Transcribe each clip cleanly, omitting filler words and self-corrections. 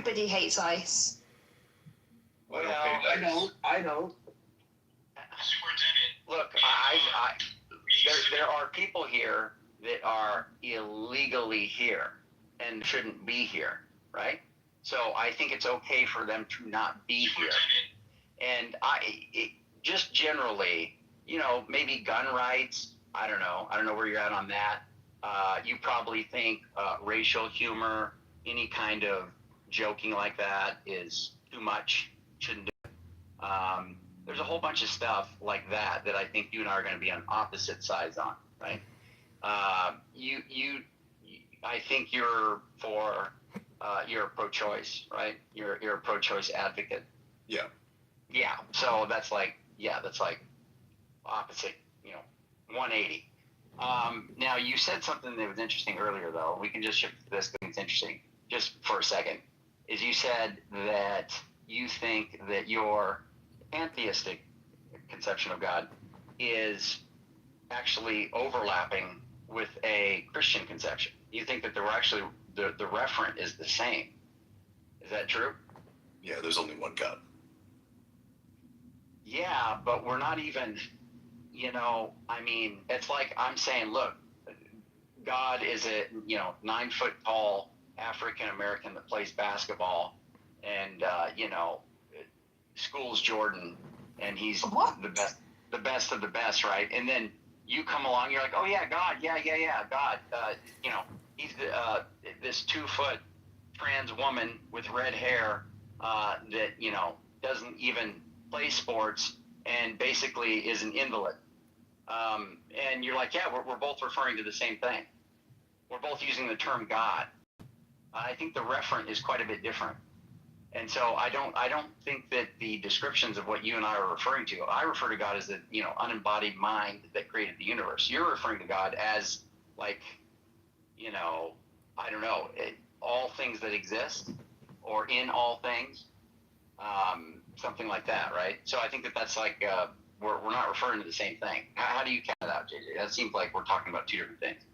everybody hates ice. Well, I don't. Look, there are people here that are illegally here and shouldn't be here, right? So I think it's okay for them to not be here. And just generally, maybe gun rights. I don't know where you're at on that. You probably think racial humor, any kind of joking like that is too much. Shouldn't do it. There's a whole bunch of stuff like that I think you and I are going to be on opposite sides on, right? I think you're you're pro-choice, right? You're a pro-choice advocate. Yeah. Yeah. So that's like opposite, 180. Now you said something that was interesting earlier, though. We can just shift to this because it's interesting, just for a second. Is you said that you think that your pantheistic conception of God is actually overlapping with a Christian conception. You think that the referent is the same. Is that true? Yeah, there's only one God. Yeah, but we're not even, it's like I'm saying, look, God is a, 9 foot tall African American that plays basketball and, schools Jordan, and he's the best of the best, right? And then you come along, you're like, oh yeah, God, yeah, God, he's this 2 foot trans woman with red hair that doesn't even play sports and basically is an invalid. And you're like, yeah, we're both referring to the same thing. We're both using the term God. I think the referent is quite a bit different. And so I don't think that the descriptions of what you and I are referring to, I refer to God as the, unembodied mind that created the universe. You're referring to God as like, I don't know, all things that exist or in all things, something like that, right? So I think that's like, we're not referring to the same thing. How do you count that out, JJ? That seems like we're talking about two different things.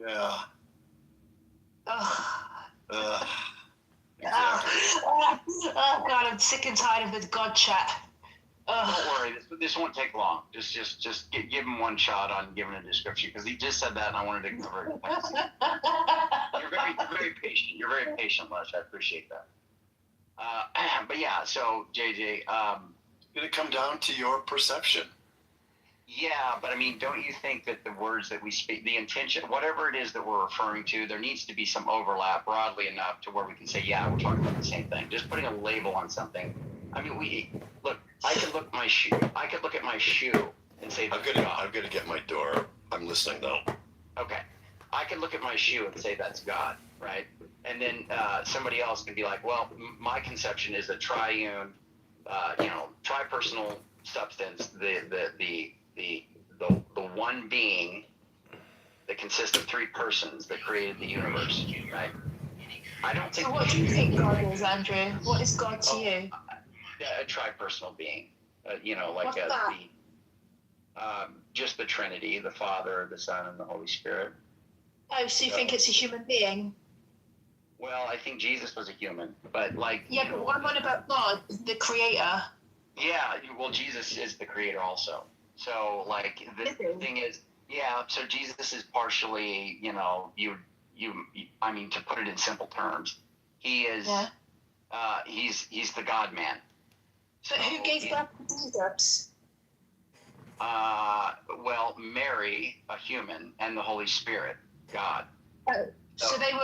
Yeah. Oh God, I'm sick and tired of the God chat. Don't worry, this won't take long. Just give him one shot on giving a description, because he just said that and I wanted to cover it. You're very patient. You're very patient, Les. I appreciate that. But yeah, so JJ, Did it come down to your perception? Yeah, but don't you think that the words that we speak, the intention, whatever it is that we're referring to, there needs to be some overlap broadly enough to where we can say, yeah, we're talking about the same thing. Just putting a label on something. Look, I could look at my shoe and say that's God. I'm gonna get my door. I'm listening though. Okay. I could look at my shoe and say that's God, right? And then somebody else can be like, well, my conception is a triune, tripersonal substance, the one being that consists of 3 persons that created the universe, right? I don't think. So what do you think God is, Andrew? What is God to you? A tripersonal being, What's that? Just the Trinity, the Father, the Son, and the Holy Spirit. Oh, so you think it's a human being? Well, I think Jesus was a human, but like. Yeah, but what about God, the Creator? Yeah, well, Jesus is the Creator also. So, like, the thing is, yeah. So Jesus is partially, to put it in simple terms, he is. Yeah. He's the God man. But who gave birth to Jesus? Well, Mary, a human, and the Holy Spirit, God. Oh, so they're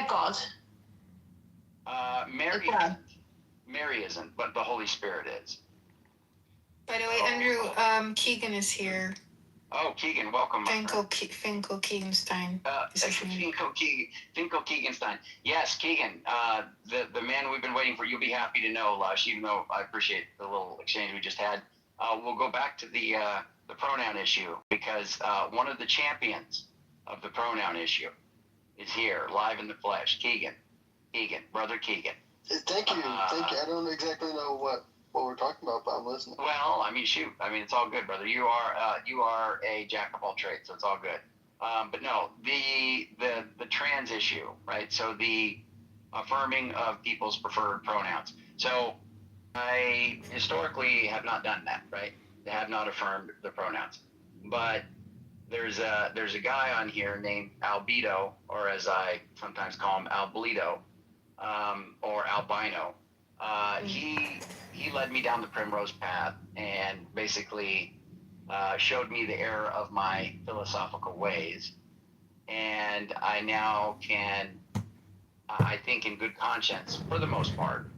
God. Mary isn't, but the Holy Spirit is. By the way, Andrew, Keegan is here. Oh, Keegan, welcome. Finkel Keeganstein. Finkel Keeganstein. Yes, Keegan, the man we've been waiting for. You'll be happy to know, Lush, even though I appreciate the little exchange we just had. We'll go back to the pronoun issue, because one of the champions of the pronoun issue is here, live in the flesh. Keegan, brother Keegan. Thank you. I don't exactly know what we're talking about, but I'm listening. Well, shoot. It's all good, brother. You are a jack of all trades, so it's all good. But no, the trans issue, right? So the affirming of people's preferred pronouns. So I historically have not done that, right? I have not affirmed the pronouns. But there's a guy on here named Albedo, or as I sometimes call him, Albledo, or Albino. He led me down the primrose path and basically showed me the error of my philosophical ways, and I now can, I think, in good conscience, for the most part,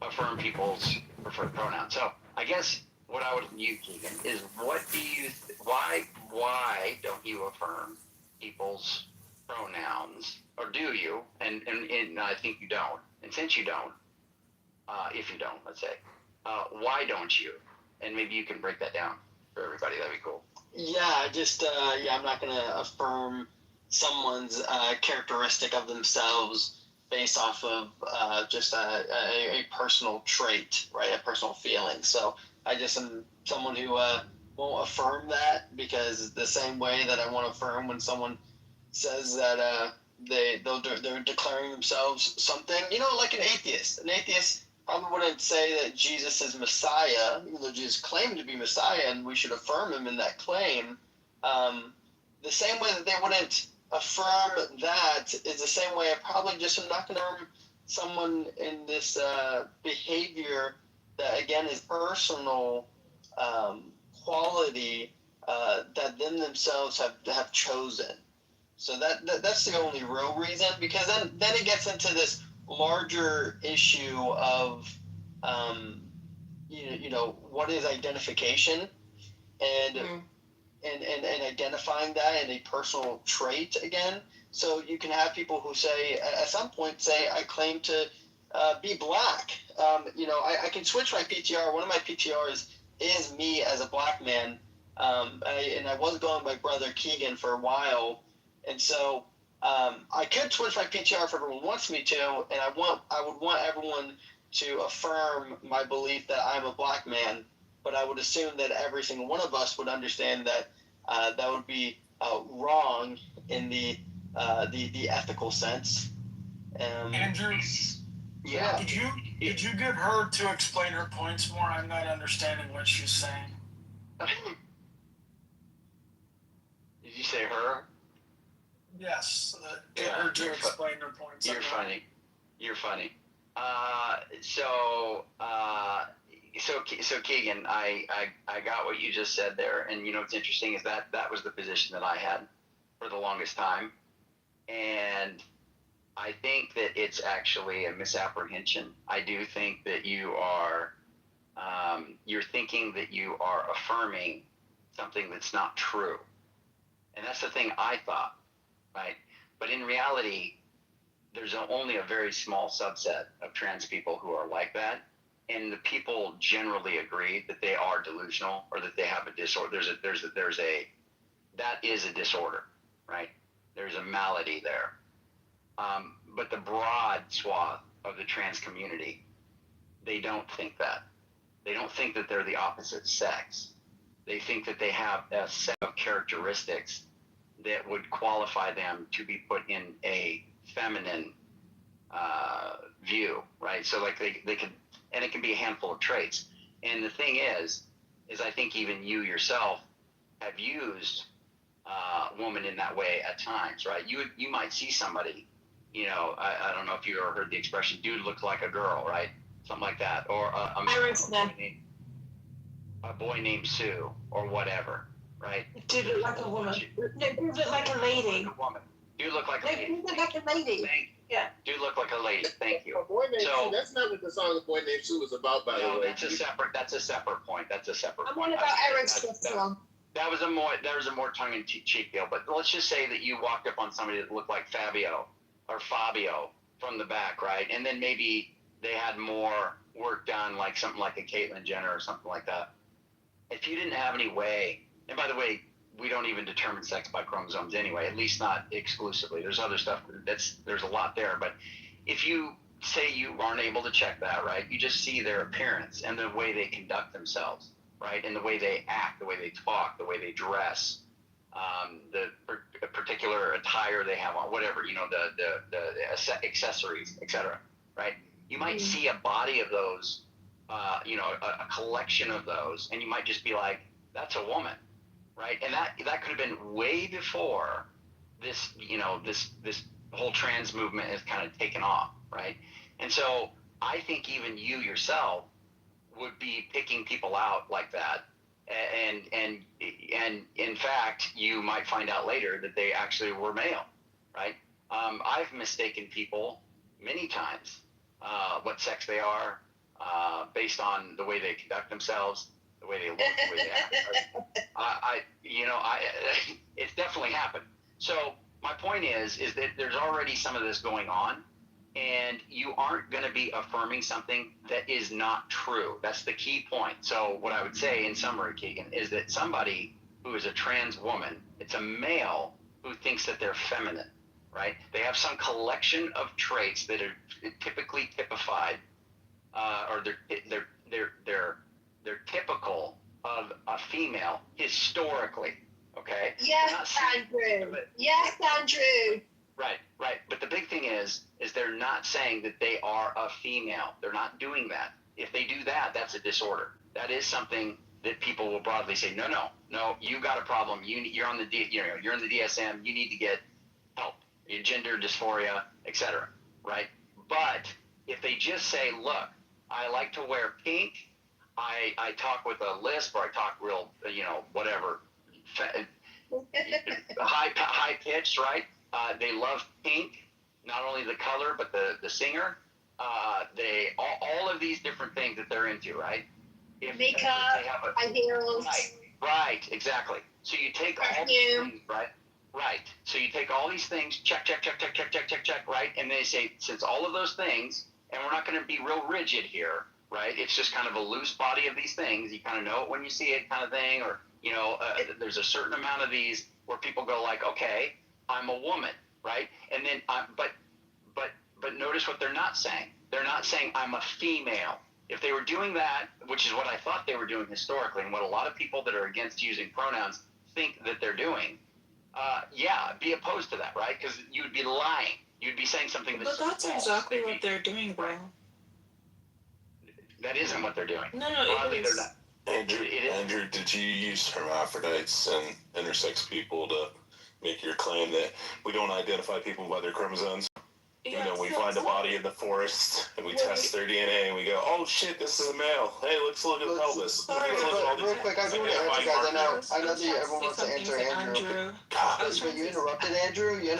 affirm people's preferred pronouns. So I guess what I would you, Keegan, is what do you why don't you affirm people's pronouns, or do you? And I think you don't. And since you don't, if you don't, let's say, why don't you? And maybe you can break that down for everybody. That'd be cool. Yeah, just I'm not gonna affirm someone's characteristic of themselves based off of just a personal trait, right? A personal feeling. So I just am someone who won't affirm that, because the same way that I won't affirm when someone says that they're declaring themselves something, like an atheist. An atheist probably wouldn't say that Jesus is Messiah, even though Jesus claimed to be Messiah, and we should affirm him in that claim. The same way that they wouldn't affirm that is the same way I probably just am not going to affirm someone in this behavior that, again, is personal quality that them themselves have chosen. So that's the only real reason, because then it gets into this larger issue of what is identification, and and identifying that in a personal trait again. So you can have people who say, at some point, say, I claim to be black. I can switch my PTR. One of my PTRs is me as a black man, and I was going by Brother Keegan for a while, and so I could switch my PTR if everyone wants me to, and I would want everyone to affirm my belief that I'm a black man, but I would assume that every single one of us would understand that that would be wrong in the ethical sense. Andrew, Yeah. did you get her to explain her points more? I'm not understanding what she's saying. Did you say her? Yes, get her to explain her points. You're funny. So Keegan, I got what you just said there, and what's interesting is that was the position that I had for the longest time, and I think that it's actually a misapprehension. I do think that you are you're thinking that you are affirming something that's not true, and that's the thing I thought, right? But in reality, there's only a very small subset of trans people who are like that, and the people generally agree that they are delusional, or that they have a disorder. That is a disorder, right? There's a malady there. But the broad swath of the trans community, they don't think that. They don't think that they're the opposite sex. They think that they have a set of characteristics that would qualify them to be put in a feminine view, right? So like they could, and it can be a handful of traits. And the thing is I think even you yourself have used woman in that way at times, right? You might see somebody, I don't know if you ever heard the expression, dude looked like a girl, right? Something like that. Or a boy named Sue, or whatever, right? Dude look like a woman. No, dude look like a lady. A woman. Dude look like a lady. Dude look like a lady. Yeah. Dude look like a lady. Thank you. A boy named Sue. That's not what the song "A Boy Named Sue" was about, by the way. That's a separate point. I'm on about Eric's song. That was a more tongue-in-cheek deal. But let's just say that you walked up on somebody that looked like Fabio or Fabio from the back, right? And then maybe they had more work done, like something like a Caitlyn Jenner or something like that. If you didn't have any way, and by the way, we don't even determine sex by chromosomes anyway, at least not exclusively. There's other stuff there's a lot there. But if you say you aren't able to check that, right, you just see their appearance and the way they conduct themselves, right, and the way they act, the way they talk, the way they dress, the particular attire they have on, whatever, the accessories, etc. Right? You might see a body of those, a collection of those, and you might just be like, "That's a woman," right? And that could have been way before this, this whole trans movement has kind of taken off, right? And so I think even you yourself would be picking people out like that, and in fact, you might find out later that they actually were male, right? I've mistaken people many times, what sex they are, based on the way they conduct themselves, the way they look, the way they act. It's definitely happened. So my point is that there's already some of this going on, and you aren't going to be affirming something that is not true. That's the key point. So what I would say in summary, Keegan, is that somebody who is a trans woman, it's a male who thinks that they're feminine, right? They have some collection of traits that are typically typified, or they're typical of a female historically. Okay. Yes, Andrew. Yes, Andrew. Right. But the big thing is they're not saying that they are a female. They're not doing that. If they do that, that's a disorder. That is something that people will broadly say, no, you got a problem. You're on you're in the DSM. You need to get help. Your gender dysphoria, etc. Right? But if they just say, look, I like to wear pink. I talk with a lisp, or I talk real, whatever, high pitched, right? They love pink, not only the color, but the singer. They all of these different things that they're into, right? Makeup, high heels. Right, exactly. So you take all these things, right. So you take all these things, check, right? And they say, since all of those things, and we're not going to be real rigid here, right? It's just kind of a loose body of these things. You kind of know it when you see it, kind of thing, or there's a certain amount of these where people go like, okay, I'm a woman, right? And then, but notice what they're not saying. They're not saying I'm a female. If they were doing that, which is what I thought they were doing historically, and what a lot of people that are against using pronouns think that they're doing, be opposed to that, right? Because you would be lying. You'd be saying something that's But that's false. exactly what they're doing, bro. That isn't what they're doing. No, Broadly, it is. Andrew, did you use hermaphrodites and intersex people to make your claim that we don't identify people by their chromosomes? Yeah, We find a body in the forest and we test their DNA and we go, oh shit, this is a male. Hey, let's look at the pelvis. Real quick, I just want to answer, guys. I know that everyone wants to answer Andrew. But you interrupted Andrew. And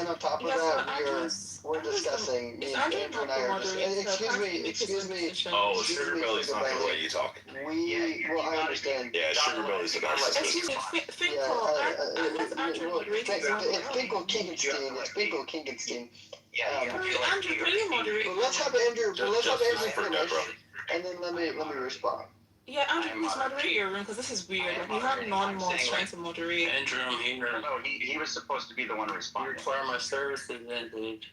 on top of that, we're discussing. Andrew and I are discussing. Excuse me. Oh, Sugar Belly's not the way you talk. I understand. Yeah, Sugar Belly's a narcissist. Excuse me, It's Finkel Kingenstein. Andrew, can you moderate? Let's have Andrew finish, and then let me respond. Yeah, Andrew, please moderate your room, because this is weird. Like, you have non-mods trying to moderate. Andrew, I'm here. No, he was supposed to be the one responding. Require my services then, dude.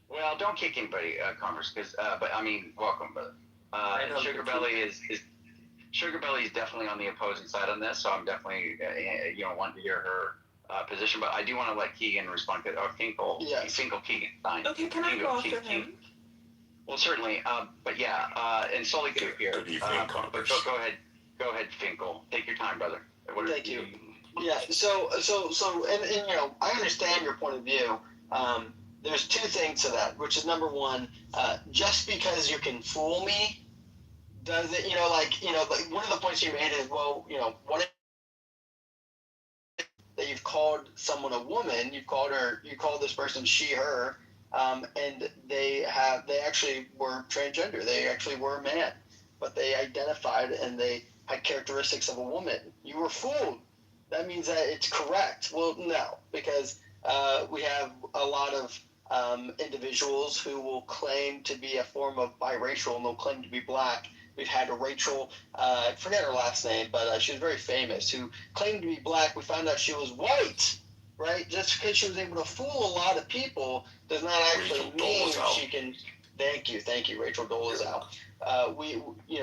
Well, don't kick anybody, Commerce, because, but I mean, welcome, brother. Sugar Belly is definitely on the opposing side on this, so I'm definitely, wanting to hear her position. But I do want to let Keegan respond to Finkel. Yes. Finkel Keegan. Fine. Okay, can I go after him? Well, certainly. But yeah, and Sully too here. Good evening, Congress. Go ahead, Finkel. Take your time, brother. Thank you. Yeah. So, and I understand your point of view. There's two things to that, which is number one, just because you can fool me, does it? Like one of the points you made is, well, what if that you've called someone a woman, you called this person she, her, and they actually were transgender. They actually were a man, but they identified and they had characteristics of a woman. You were fooled. That means that it's correct. Well, no, because we have a lot of individuals who will claim to be a form of biracial and they'll claim to be black. We've had a Rachel, I forget her last name, but she was very famous, who claimed to be black. We found out she was white, right? Just because she was able to fool a lot of people does not actually mean she can. Thank you, Rachel Dolezal.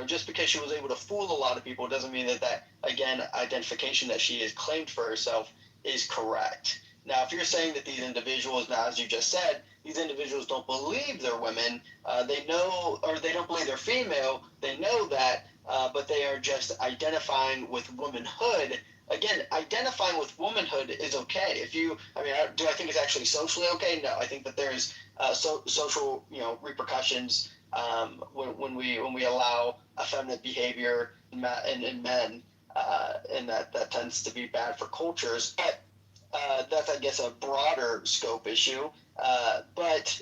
Just because she was able to fool a lot of people doesn't mean that again, identification that she has claimed for herself is correct. Now, if you're saying that these individuals, now as you just said, these individuals don't believe they're women, they know, or they don't believe they're female, they know that, but they are just identifying with womanhood. Again, identifying with womanhood is okay. Do I think it's actually socially okay? No, I think that there's social, repercussions when we allow effeminate behavior in men, and that tends to be bad for cultures. But that's, I guess, a broader scope issue. But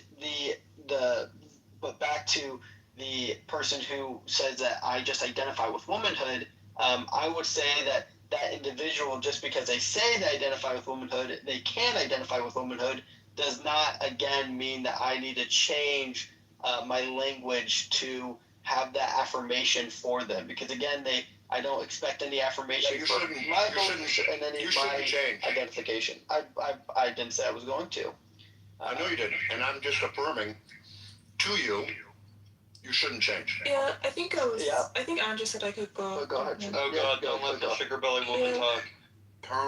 back to the person who says that I just identify with womanhood, I would say that individual, just because they say they identify with womanhood, they can identify with womanhood, does not, again, mean that I need to change my language to have that affirmation for them. Because, again, I don't expect any affirmation you for shouldn't, my you shouldn't, and any you of shouldn't my change. identification. I didn't say I was going to. I know you didn't, and I'm just affirming to you, you shouldn't change. Yeah, I think Andrew said I could go. Go ahead. Oh God, don't let the sugar belly woman talk.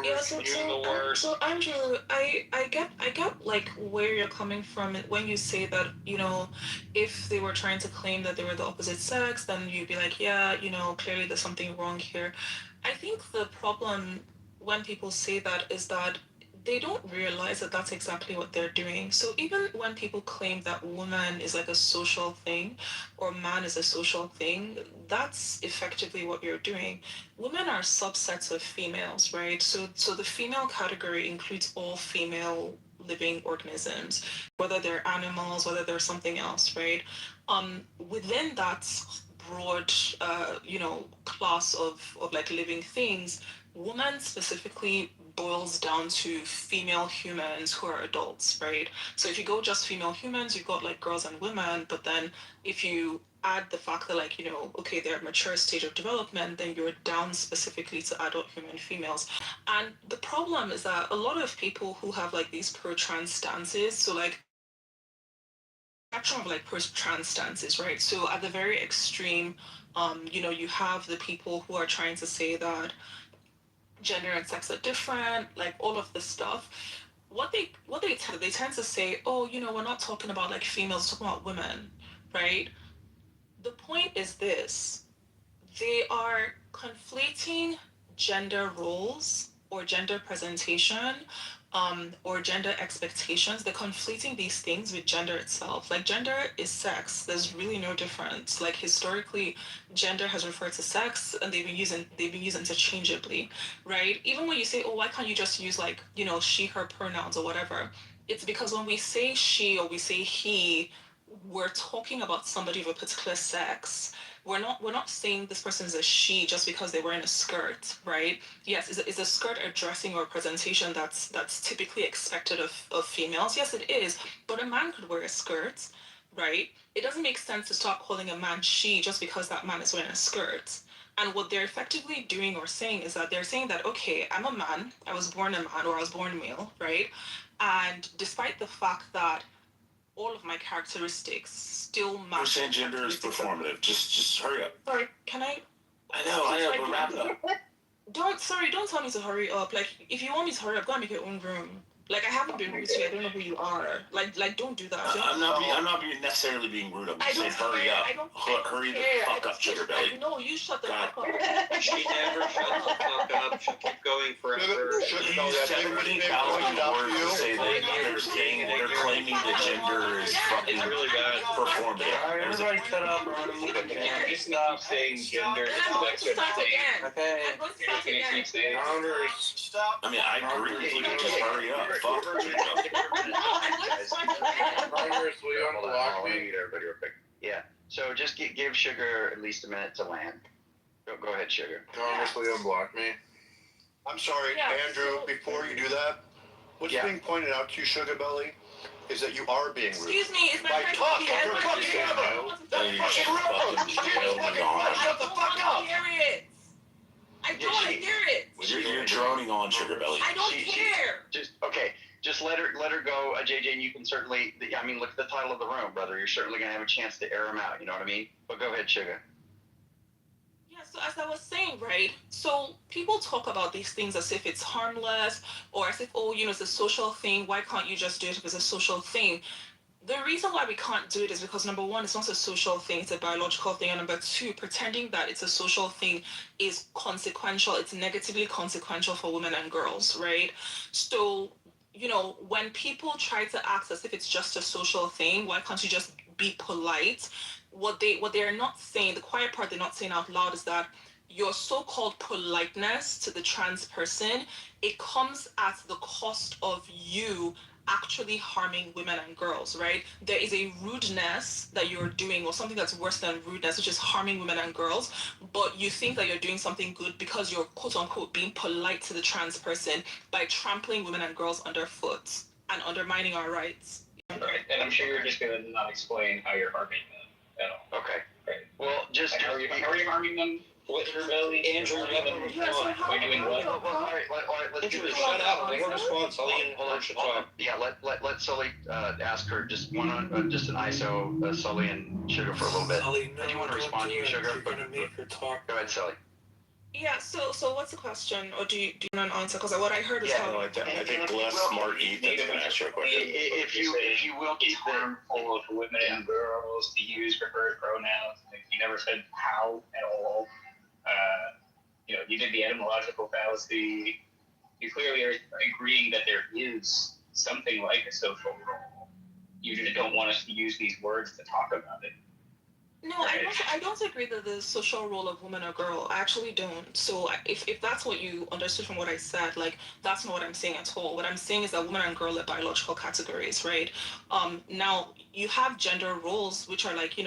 Yeah, so Andrew, I get like where you're coming from when you say that, if they were trying to claim that they were the opposite sex, then you'd be like, yeah, clearly there's something wrong here. I think the problem when people say that is that they don't realize that that's exactly what they're doing. So even when people claim that woman is like a social thing or man is a social thing, that's effectively what you're doing. Women are subsets of females, right? So the female category includes all female living organisms, whether they're animals, whether they're something else, right? Within that broad, class of like living things, woman specifically boils down to female humans who are adults, right? So if you go just female humans, you've got like girls and women, but then if you add the fact that like, okay, they're at mature stage of development, then you're down specifically to adult human females. And the problem is that a lot of people who have like these pro-trans stances, so like spectrum of like pro-trans stances, right? So at the very extreme, you have the people who are trying to say that gender and sex are different, like all of this stuff. What they tend to say, oh, we're not talking about like females, we're talking about women, right? The point is this: they are conflating gender roles or gender presentation, or gender expectations. They're conflating these things with gender itself. Like gender is sex. There's really no difference. Like historically, gender has referred to sex, and they've been used interchangeably, right? Even when you say, oh, why can't you just use like she, her pronouns or whatever? It's because when we say she or we say he, we're talking about somebody of a particular sex. We're not saying this person is a she just because they're wearing a skirt, right? Yes, is a skirt a dressing or a presentation that's typically expected of females? Yes, it is. But a man could wear a skirt, right? It doesn't make sense to start calling a man she just because that man is wearing a skirt. And what they're effectively doing or saying is that they're saying that, okay, I'm a man, I was born a man or I was born male, right? And despite the fact that all of my characteristics still match. You're saying gender is performative. Just hurry up. Sorry, can I? I know, but wrap it up. Don't tell me to hurry up. Like, if you want me to hurry up, go and make your own room. Like, I haven't been rude to you. I don't know who you are. Like, don't do that. I'm not necessarily being rude. I'm just saying hurry up. Hurry the fuck up, sugar belly. No, you shut the fuck up. She never shuts the fuck up. She'll keep going forever. Everybody calling words to say they're claiming that gender is fucking really bad. performative. Everybody shut up. Just stop saying gender. I'm going to start again. Okay. I'm going to start again. Stop. I mean, I agree with you. Just hurry up. Fuck. Congress, will you unblock me? Yeah. So just give Sugar at least a minute to land. Go ahead, Sugar. Congress, will you unblock me? I'm sorry, Andrew, before you do that, what's being pointed out to you, Sugar Belly, is that you are being rude. Excuse me, it's my By friend. talking over fucking other. That's fucking rude. Shut the fuck up. I don't hear it. You're droning on, Sugar Belly. I don't care. Just okay. just let her go, JJ. And you can certainly. I mean, look at the title of the room, brother. You're certainly going to have a chance to air them out. You know what I mean? But go ahead, Sugar. Yeah, so as I was saying, right? So people talk about these things as if it's harmless or as if, oh, it's a social thing. Why can't you just do it if it's a social thing? The reason why we can't do it is because number one, it's not a social thing, it's a biological thing. And number two, pretending that it's a social thing is consequential. It's negatively consequential for women and girls, right? So, when people try to act as if it's just a social thing, why can't you just be polite? What they are not saying, the quiet part they're not saying out loud is that your so-called politeness to the trans person, it comes at the cost of you actually harming women and girls, right? There is a rudeness that you're doing, or something that's worse than rudeness, which is harming women and girls, but you think that you're doing something good because you're quote unquote being polite to the trans person by trampling women and girls underfoot and undermining our rights. Right, and I'm sure you're just going to not explain how you're harming them at all. Okay. Right. Well, just how are you harming them? What rebellion? Andrew, you have a by doing what? All right, let's do this. Shut up. Let her respond. Sully should talk. Yeah, let Sully ask her just just an ISO, Sully and Sugar for a little bit. Sully, no, do you want to respond to you, Sugar? You're gonna make her talk. Go ahead, Sully. Yeah, so what's the question? Or do you want an answer? Because what I heard is I think less smart Ethan's going to ask you a question. If you will It's harmful to women and girls to use preferred pronouns. You never said how at all. You did the etymological fallacy. You clearly are agreeing that there is something like a social role. You just don't want us to use these words to talk about it. No, I don't agree that the social role of woman or girl. I actually don't. So if that's what you understood from what I said, like that's not what I'm saying at all. What I'm saying is that woman and girl are biological categories, right? Now you have gender roles, which are like,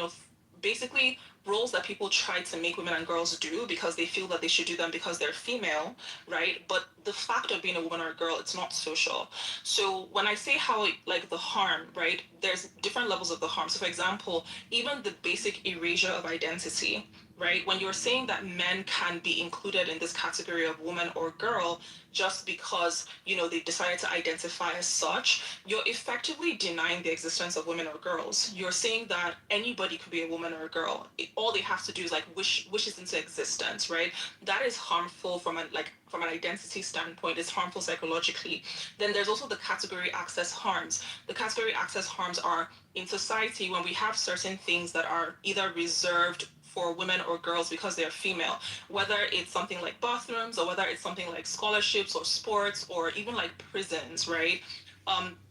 basically roles that people try to make women and girls do because they feel that they should do them because they're female, right? But the fact of being a woman or a girl, it's not social. So when I say how, like the harm, right, there's different levels of the harm. So for example, even the basic erasure of identity, right? When you're saying that men can be included in this category of woman or girl just because, they decided to identify as such, you're effectively denying the existence of women or girls. You're saying that anybody could be a woman or a girl. All they have to do is like wish it into existence, right? That is harmful from an identity standpoint. It's harmful psychologically. Then there's also the category access harms. The category access harms are in society when we have certain things that are either reserved for women or girls because they're female, whether it's something like bathrooms or whether it's something like scholarships or sports or even like prisons, right?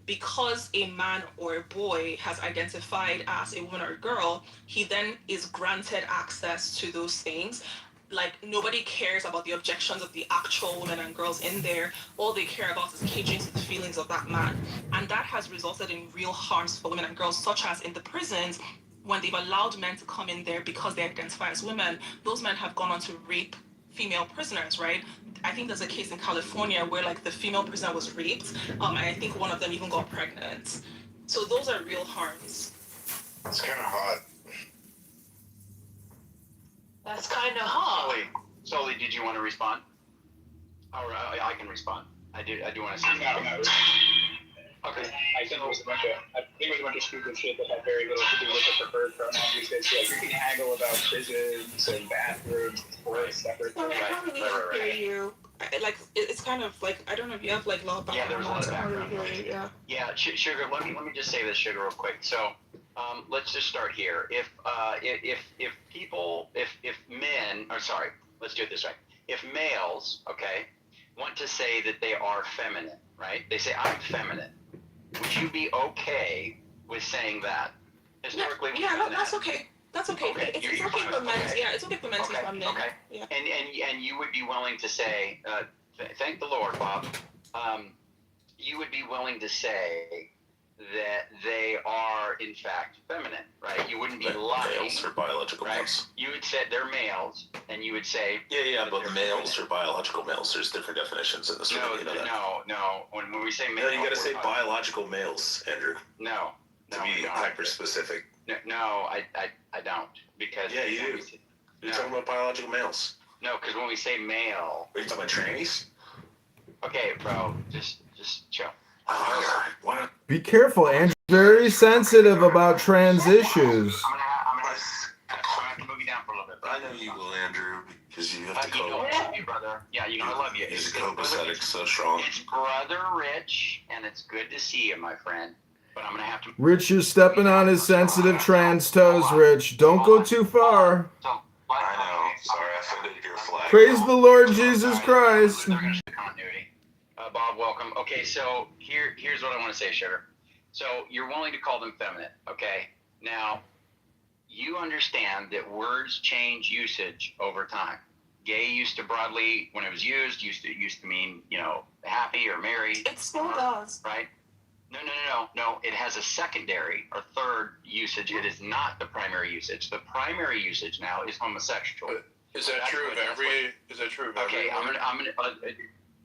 Because a man or a boy has identified as a woman or a girl, he then is granted access to those things. Like nobody cares about the objections of the actual women and girls in there. All they care about is caging to the feelings of that man. And that has resulted in real harms for women and girls, such as in the prisons, when they've allowed men to come in there because they identify as women, those men have gone on to rape female prisoners, right? I think there's a case in California where like the female prisoner was raped, and I think one of them even got pregnant. So those are real harms. It's kind of hot. That's kind of hard. Sully, did you want to respond? All right, I can respond. I do want to say No. Okay. I think it was a bunch of stupid shit that had very little to do with the preferred pronouns. You can haggle about prisons and bathrooms, sports, separate. Well, I can't really hear you. It's kind of like, I don't know if you have like law background. Yeah, there's a lot of background. Yeah. Yeah, Sugar. Let me just say this, Sugar, real quick. So, let's just start here. If men, or sorry, let's do it this way. If males, okay, want to say that they are feminine, right? They say I'm feminine. Would you be okay with saying that? Historically, that's okay. That's okay. It's okay for men. Okay. Yeah, it's okay for men to be feminine. Okay. Yeah. And you would be willing to say, thank the Lord, Bob. You would be willing to say that they are in fact feminine, right? You wouldn't be lying. Males or biological right? males. You would say they're males, and you would say but males or biological males. There's different definitions in this. No. When we say male, No, you gotta say biological males, Andrew. No. To be hyper specific. No, I don't, because yeah, you do. You're talking about biological males. No, because when we say male, are you talking about trannies? Okay, bro, just chill. Be careful, Andrew. Very sensitive about trans issues. I'm gonna have to move you down for a little bit. I know you will, Andrew, because you have to You know cope. I love you, brother. Yeah, you know I love you. He's a copacetic so strong. It's Brother Rich, and it's good to see you, my friend. But I'm gonna have to. Rich, you're stepping on his sensitive trans toes, Rich. Don't go too far. I know. Sorry, I offended your flag. Praise the Lord Jesus Christ. Continuity. Bob, welcome. Okay, so here's what I want to say, Sugar. So you're willing to call them feminine, okay? Now, you understand that words change usage over time. Gay used to broadly, when it was used to mean, happy or married. It still does. Right? No. It has a secondary or third usage. It is not the primary usage. The primary usage now is homosexual. Is that true of every? Is that true of every? Okay, I'm gonna.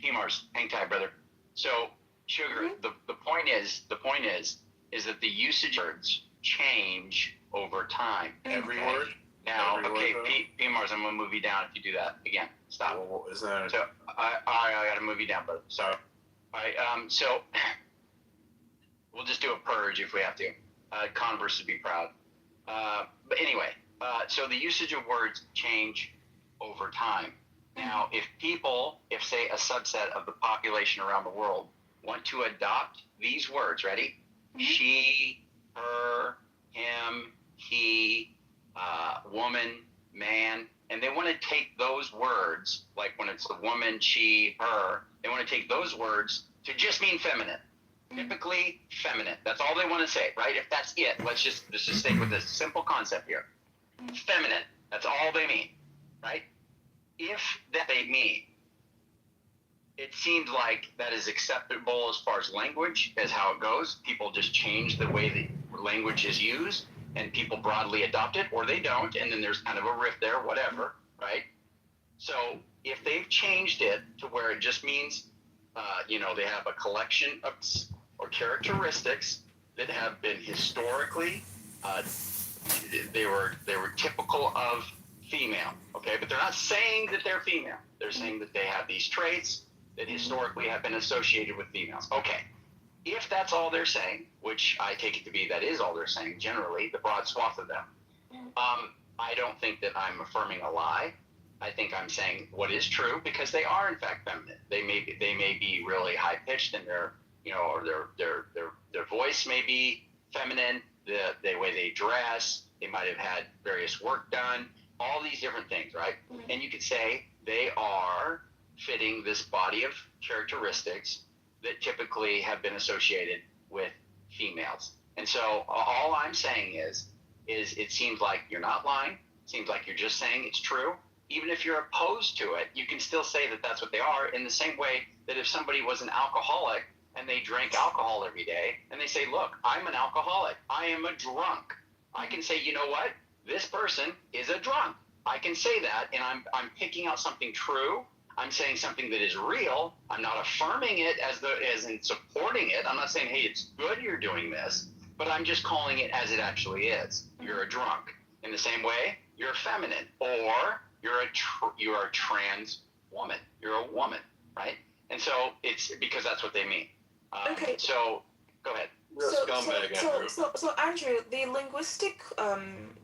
PMARS, hang tight, brother. So, Sugar, the point is that the usage words change over time. Every word. Now, okay, PMARS, I'm gonna move you down if you do that again. Stop. Well, is that? So, I gotta move you down, brother. Sorry. All right. So, we'll just do a purge if we have to. Converse would be proud. But anyway, so the usage of words change over time. Now, if say a subset of the population around the world want to adopt these words, ready? She, her, him, he, woman, man, and they want to take those words, like when it's a woman, she, her, they want to take those words to just mean feminine. Typically feminine. That's all they want to say, right? If that's it, let's just stick with this simple concept here. Feminine. That's all they mean, right? If that they mean, it seems like that is acceptable as far as language, as how it goes. People just change the way the language is used, and people broadly adopt it, or they don't, and then there's kind of a rift there, whatever, right? So if they've changed it to where it just means, they have a collection of or characteristics that have been historically, they were typical of female, okay? But they're not saying that they're female. They're saying that they have these traits that historically have been associated with females. Okay, if that's all they're saying, which I take it to be that is all they're saying generally, the broad swath of them, I don't think that I'm affirming a lie. I think I'm saying what is true, because they are in fact feminine. They may be really high pitched in their, or their voice may be feminine. The way they dress, they might have had various work done. All these different things, right? And you could say they are fitting this body of characteristics that typically have been associated with females. And so all I'm saying is it seems like you're not lying. It seems like you're just saying it's true. Even if you're opposed to it, you can still say that that's what they are, in the same way that if somebody was an alcoholic and they drank alcohol every day and they say, look, I'm an alcoholic. I am a drunk. I can say, you know what? This person is a drunk. I can say that, and I'm picking out something true. I'm saying something that is real. I'm not affirming it as in supporting it. I'm not saying, hey, it's good you're doing this, but I'm just calling it as it actually is. You're a drunk. In the same way, you're feminine, or you're a trans woman. You're a woman, right? And so it's because that's what they mean. Okay. So go ahead. So Andrew, the linguistic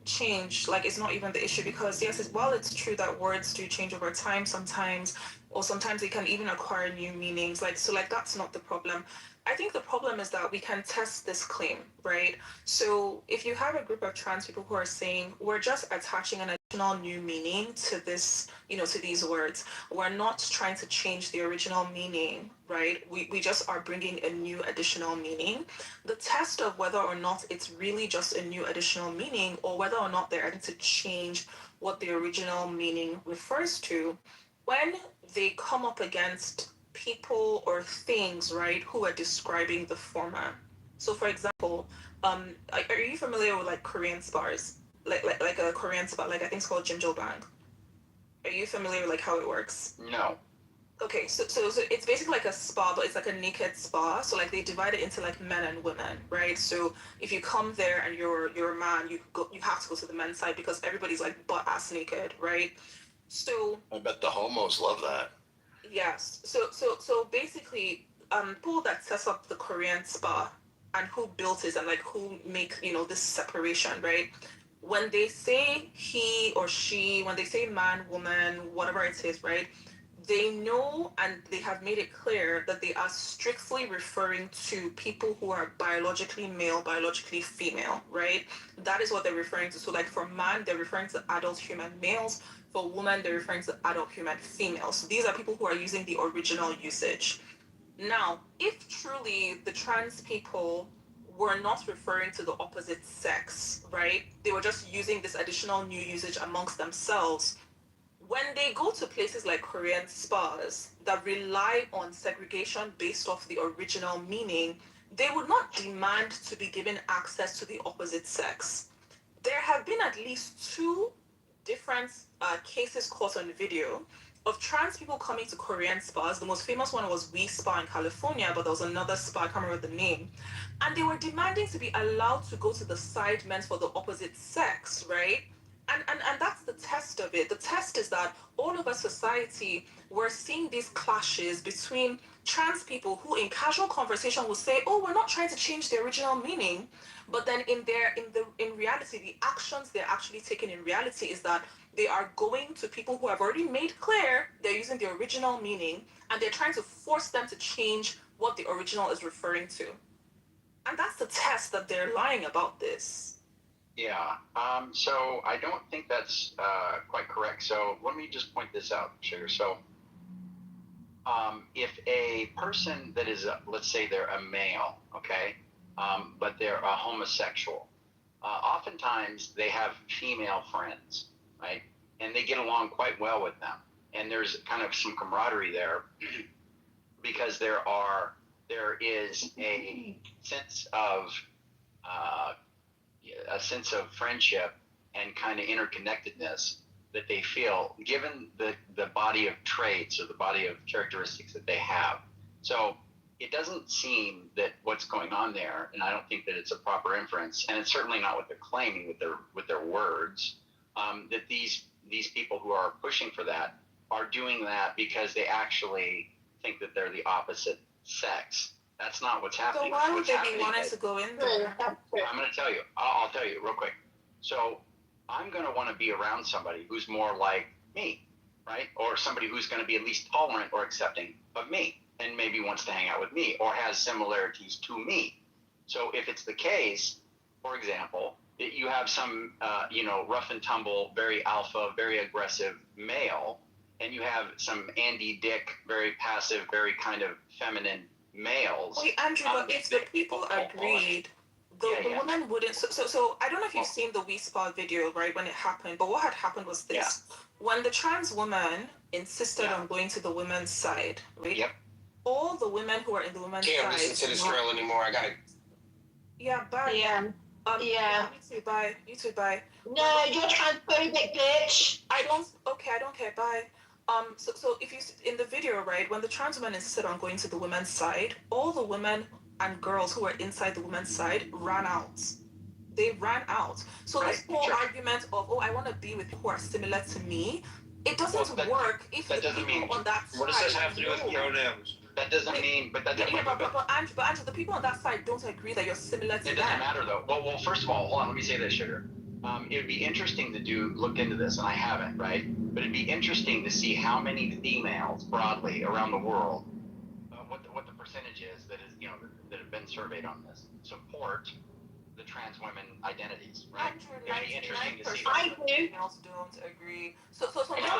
change, is not even the issue, because yes, while it's true that words do change over time sometimes, or sometimes they can even acquire new meanings, that's not the problem. I think the problem is that we can test this claim, right? So if you have a group of trans people who are saying, we're just attaching an additional new meaning to this, to these words, we're not trying to change the original meaning, right? We just are bringing a new additional meaning. The test of whether or not it's really just a new additional meaning, or whether or not they're adding to change what the original meaning refers to, when they come up against people or things, right, who are describing the former. So for example, are you familiar with Korean spas? Like a Korean spa, I think it's called Jimjilbang. Are you familiar with how it works? No. Okay, so it's basically like a spa, but it's like a naked spa. So they divide it into men and women, right? So if you come there and you're a man, you have to go to the men's side, because everybody's butt ass naked, right? So I bet the homos love that. yes. So basically, people that set up the Korean spa and who built it and like who make this separation, right? When they say he or she, when they say man, woman, whatever it is, right? They know and they have made it clear that they are strictly referring to people who are biologically male, biologically female, right? That is what they're referring to. So, like for man, they're referring to adult human males. For woman, they're referring to adult human females. So these are people who are using the original usage. Now, if truly the trans people were not referring to the opposite sex, right? They were just using this additional new usage amongst themselves. When they go to places like Korean spas that rely on segregation based off the original meaning, they would not demand to be given access to the opposite sex. There have been at least two different cases caught on video of trans people coming to Korean spas. The most famous one was We Spa in California, but there was another spa, I can't remember the name. And they were demanding to be allowed to go to the side meant for the opposite sex, right? And that's the test of it. The test is that all over society, we're seeing these clashes between trans people who in casual conversation will say, oh, we're not trying to change the original meaning. But then in reality, the actions they're actually taking in reality is that they are going to people who have already made clear they're using the original meaning, and they're trying to force them to change what the original is referring to. And that's the test that they're lying about this. Yeah. So I don't think that's quite correct. So let me just point this out, Sugar. So if a person that is, let's say they're a male, okay, but they're a homosexual, oftentimes they have female friends, right? And they get along quite well with them. And there's kind of some camaraderie there because there is a sense of friendship and kind of interconnectedness that they feel given the body of traits or the body of characteristics that they have. So it doesn't seem that what's going on there, and I don't think that it's a proper inference, and it's certainly not what they're claiming with their words, that these people who are pushing for that are doing that because they actually think that they're the opposite sex. That's not what's happening. So why would they be wanting to go in there? I'm going to tell you. I'll tell you real quick. So I'm going to want to be around somebody who's more like me, right? Or somebody who's going to be at least tolerant or accepting of me and maybe wants to hang out with me or has similarities to me. So if it's the case, for example, that you have some, rough and tumble, very alpha, very aggressive male, and you have some Andy Dick, very passive, very kind of feminine males. Wait, Andrew, but if the people agreed, the woman wouldn't. So I don't know if you've seen the We Spa video, right, when it happened, but what had happened was this. Yeah. When the trans woman insisted on going to the women's side, right? Yep. All the women who are in the women's side. Can't listen to this girl anymore. I gotta. Yeah, bye. Yeah. You too, bye. You too, bye. No, you're transphobic, bitch. I don't care, bye. So if you, in the video, right, when the trans woman insisted on going to the women's side, all the women and girls who were inside the women's side ran out. They ran out. So this whole argument of, I want to be with people who are similar to me, it doesn't work if the people on that side. What does this have to do with pronouns? That doesn't mean, but Andrew, the people on that side don't agree that you're similar to them. It doesn't matter though. Well, first of all, hold on, let me say this, Sugar. It would be interesting to look into this, and I haven't, right? But it'd be interesting to see how many females broadly around the world, what the percentage is that have been surveyed on this, support the trans women identities, right? It'd be interesting to see. I do. Females don't agree. So I support them.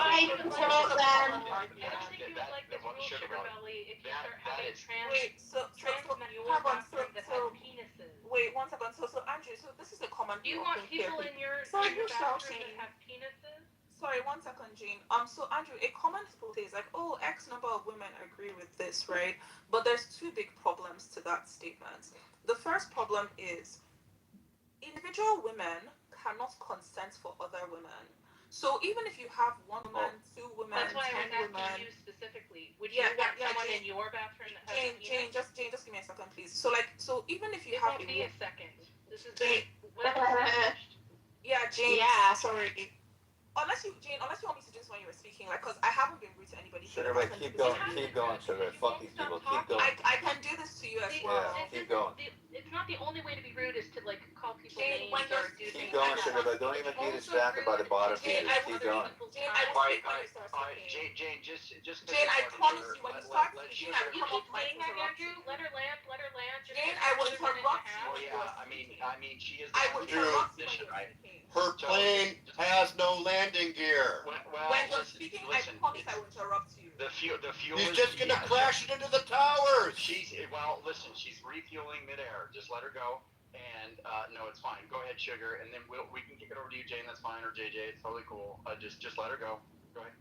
Wait, one second. So Andrew, so this is a common. Do you want people in your bathroom that have penises? Sorry, 1 second, Jean. So Andrew, a common thought is like, X number of women agree with this, right? But there's two big problems to that statement. The first problem is individual women cannot consent for other women. So even if you have one woman, two women, that's why 10 I was asking women, you specifically. Would you want someone in your bathroom that has Jane, just give me a second, please. So even if you it have won't be a second. This is Jane. what I Yeah, Jane. Yeah, sorry. unless you want me to do this when you were speaking, like, because I haven't been rude to anybody. Sugar, but keep going, Sugar. Fuck these people. Keep going. I can do this to you as well. Yeah, keep going. It's not the only way to be rude is to like call people Jane, names or do Keep things. going, Sugar, but don't even be distracted by the bottom feeders. Keep going. Jane, I will speak when you start speaking. Jane, just. Jane, I promise you, when you start speaking, I You come keep up my saying that, Andrew. Let her land. Let her land. Jane, I will interrupt you. Well, yeah, I mean, she is I will the interrupt you position, right? Her plane has no landing gear. Well, when you're speaking, I promise I will interrupt you. The fuel. He's just gonna crash it into the towers. Listen, she's refueling midair. Just let her go. And no, it's fine. Go ahead, Sugar, and then we can kick it over to you, Jane. That's fine, or JJ. It's totally cool. Just let her go. Go ahead.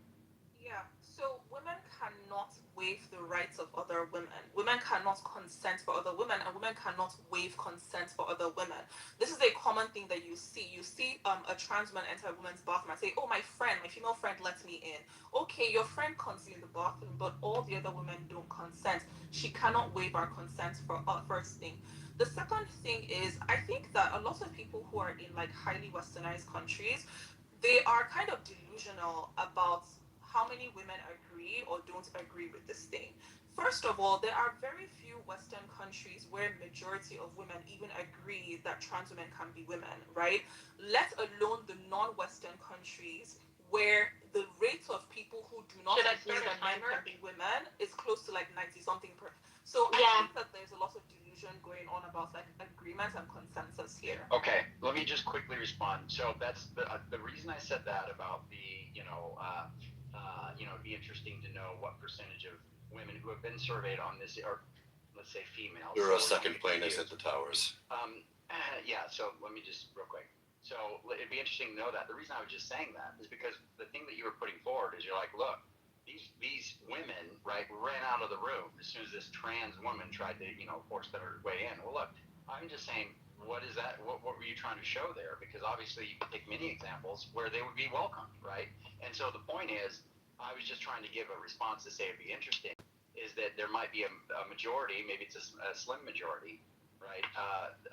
Yeah. So women cannot waive the rights of other women. Women cannot consent for other women, and women cannot waive consent for other women. This is a common thing that you see. You see a trans woman enter a woman's bathroom and say, "Oh, my female friend lets me in." Okay, your friend comes in the bathroom, but all the other women don't consent. She cannot waive our consent for first thing. The second thing is, I think that a lot of people who are in like highly westernized countries, they are kind of delusional about how many women agree or don't agree with this thing. First of all, there are very few Western countries where majority of women even agree that trans women can be women, right? Let alone the non-Western countries where the rate of people who do not agree that men can be women is close to like 90-something %. So I think that there's a lot of delusion going on about like agreement and consensus here. Okay, let me just quickly respond. So that's the reason I said that about the it'd be interesting to know what percentage of women who have been surveyed on this, or let's say females. There are second planes at the towers. Yeah, so let me just real quick. So it'd be interesting to know that. The reason I was just saying that is because the thing that you were putting forward is you're like, look, these women, right, ran out of the room as soon as this trans woman tried to, force their way in. Well, look, I'm just saying, what is that? What were you trying to show there? Because obviously you can take many examples where they would be welcomed, right? And so the point is, I was just trying to give a response to say it'd be interesting, is that there might be a majority, maybe it's a slim majority, right,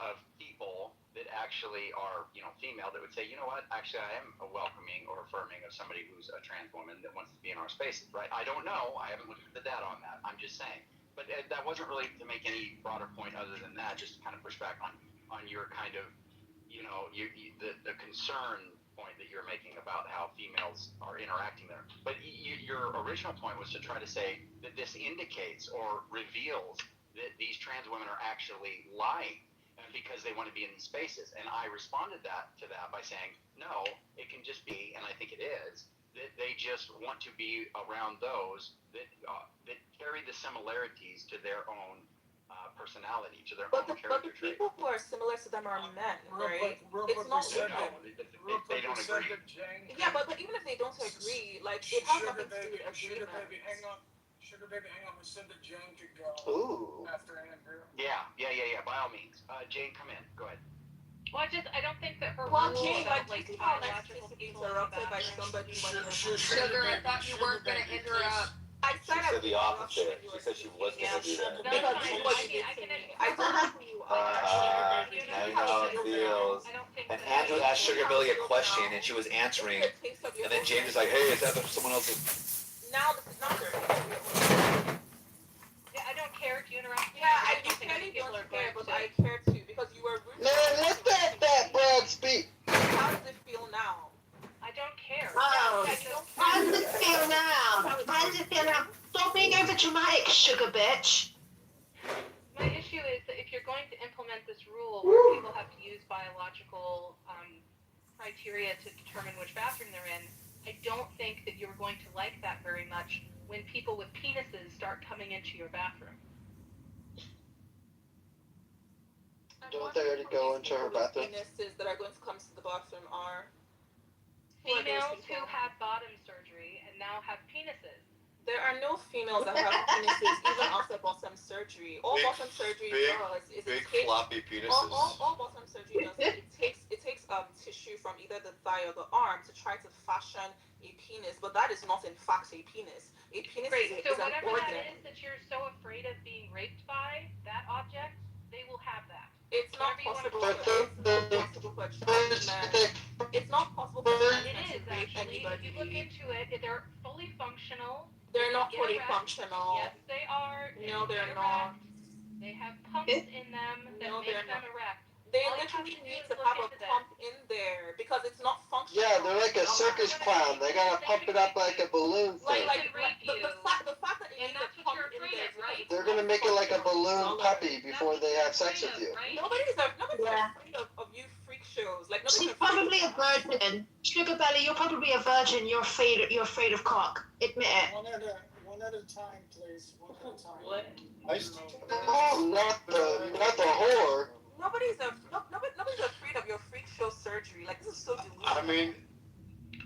of people that actually are, female that would say, you know what, actually I am a welcoming or affirming of somebody who's a trans woman that wants to be in our spaces, right? I don't know. I haven't looked at the data on that. I'm just saying. But that wasn't really to make any broader point other than that, just to kind of push back on your kind of, the concern point that you're making about how females are interacting there. But your original point was to try to say that this indicates or reveals that these trans women are actually lying because they want to be in these spaces. And I responded to that by saying, no, it can just be, and I think it is, that they just want to be around those that carry the similarities to their own personality, to their own character trait. But the people who are similar to them are men, right? It's not women. They don't agree. Yeah, but even if they don't agree, like, it has nothing to do with agreement. Sugar baby, hang on. We said that Jane could go after Andrew. Yeah. By all means. Jane, come in. Go ahead. Well, I don't think that her Well, rule Jane, about like, biological people interrupted by somebody. Sugar, I thought you weren't gonna interrupt. I said the opposite. She said she was going to do that. Because what you did to me. I don't know who you are. Now you know how it feels. And Andrew asked Sugar Billy a question, and she was answering. And then James is like, "Hey, is that someone else's?" Now this is not your Yeah, I don't care if you interrupt me. Yeah, you clearly don't care, but I care too, because you were rude. Man, let that broad speak. How does it feel now? I don't care. Oh, how does it feel now? How does it feel now? Stop being over dramatic, sugar bitch. My issue is that if you're going to implement this rule where people have to use biological criteria to determine which bathroom they're in, I don't think that you're going to like that very much when people with penises start coming into your bathroom. Don't they already go into her bathroom? Penises that are going to come to the bathroom are females who had bottom surgery and now have penises. There are no females that have penises even after bottom surgery. All bottom surgery does is big it takes, floppy penises. All bottom surgery does is it takes tissue from either the thigh or the arm to try to fashion a penis, but that is not in fact a penis. A penis is So an whatever organ. that is that you're so afraid of being raped by, that object, they will have that. It's not possible. It's not possible for trans men. It's not possible for trans men to be rape actually, anybody. if you look into it, they're fully functional. They're not Get fully erect. functional. Yes, they are. No, They they're get not. erect. They have pumps in them that No, make they're them not. erect. They All you have literally to do need is to look have a into that. pump in there because it's not functional. Yeah, they're like a circus clown. They gotta pump it up like a balloon thing. The fact that they And need that's a what pump you're in afraid there of, right? They're gonna make it like a balloon puppy before they have sex with you. Right? Nobody's afraid of you freak shows. Like She's nobody's probably a virgin. Sugar Belly, you're probably a virgin. You're afraid of cock. Admit it. One at a time, please. One at a time. What? Oh, not the whore. Nobody's afraid of your freak show surgery. Like this is so delusional. I mean,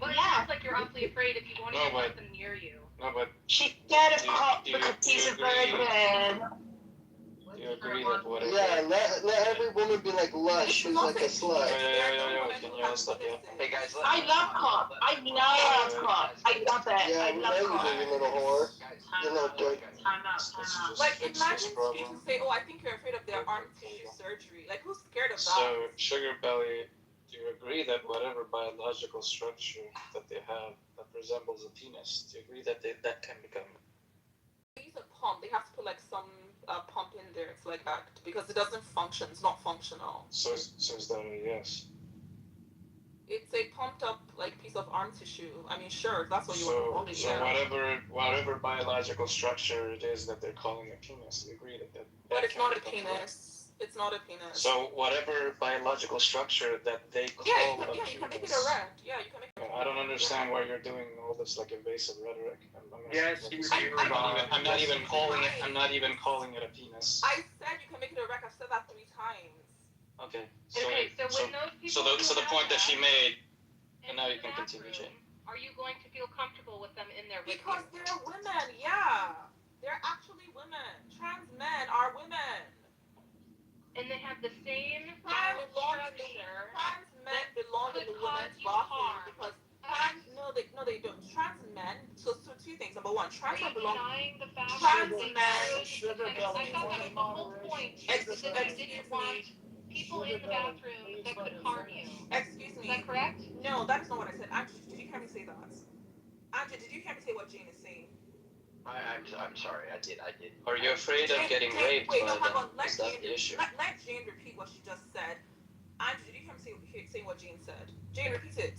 Well, it sounds like you're awfully afraid if you won't even let them near you. No, but She's scared of cock do you- because do you he's a agree? virgin. Do you agree that whatever? Yeah, let every woman be like Lush, who's like a slut. Yo, can you all stop? Yeah. Hey guys, I love cock. I love cock. I love it. Yeah, I we love know you cock. do, you little whore. You little dirt. Time out. Like imagine you to say, "Oh, I think you're afraid of their arm tissue surgery." Like who's scared of that? So, Sugar Belly, do you agree that whatever biological structure that they have that resembles a penis, do you agree that that can become? They use a pump. They have to put like some pump in there to like act because it doesn't function. It's not functional. So is that a yes? It's a pumped up like piece of arm tissue. I mean, sure, that's what you want to call it. So Yeah. whatever biological structure it is that they're calling a penis, you agree that But it's can not a become penis. It's not a penis. So whatever biological structure that they call you a can make it penis. erect. Yeah, you can make it. I don't understand why you're doing all this like invasive rhetoric. Yes, I'm not even calling it. I'm not even calling it a penis. I said you can make it erect. I've said that 3 times. Okay. Okay, so when those people So the point that she made, and now you can bathroom, continue, Jane. are you going to feel comfortable with them in there with Because you? they're women. Yeah, they're actually women. Trans men are women. And they have the same Trans structure. Trans men belong in the women's bathroom because they don't. Trans men. So 2 things. Number 1, trans men belong. Denying the fact Trans that men. I thought that was the whole point. Because you didn't want people in the bathroom that could harm you. Excuse me. Is that correct? No, that is not what I said. Andrew, did you hear me say that? Andrew, did you hear me say what Jane is saying? I'm sorry. I did. Are you afraid of getting raped Wait, by no, hang them? on. Let Is that Jane, the issue? let Jane repeat what she just said. Andrew, did you hear me say what Jane said? Jane, repeat it.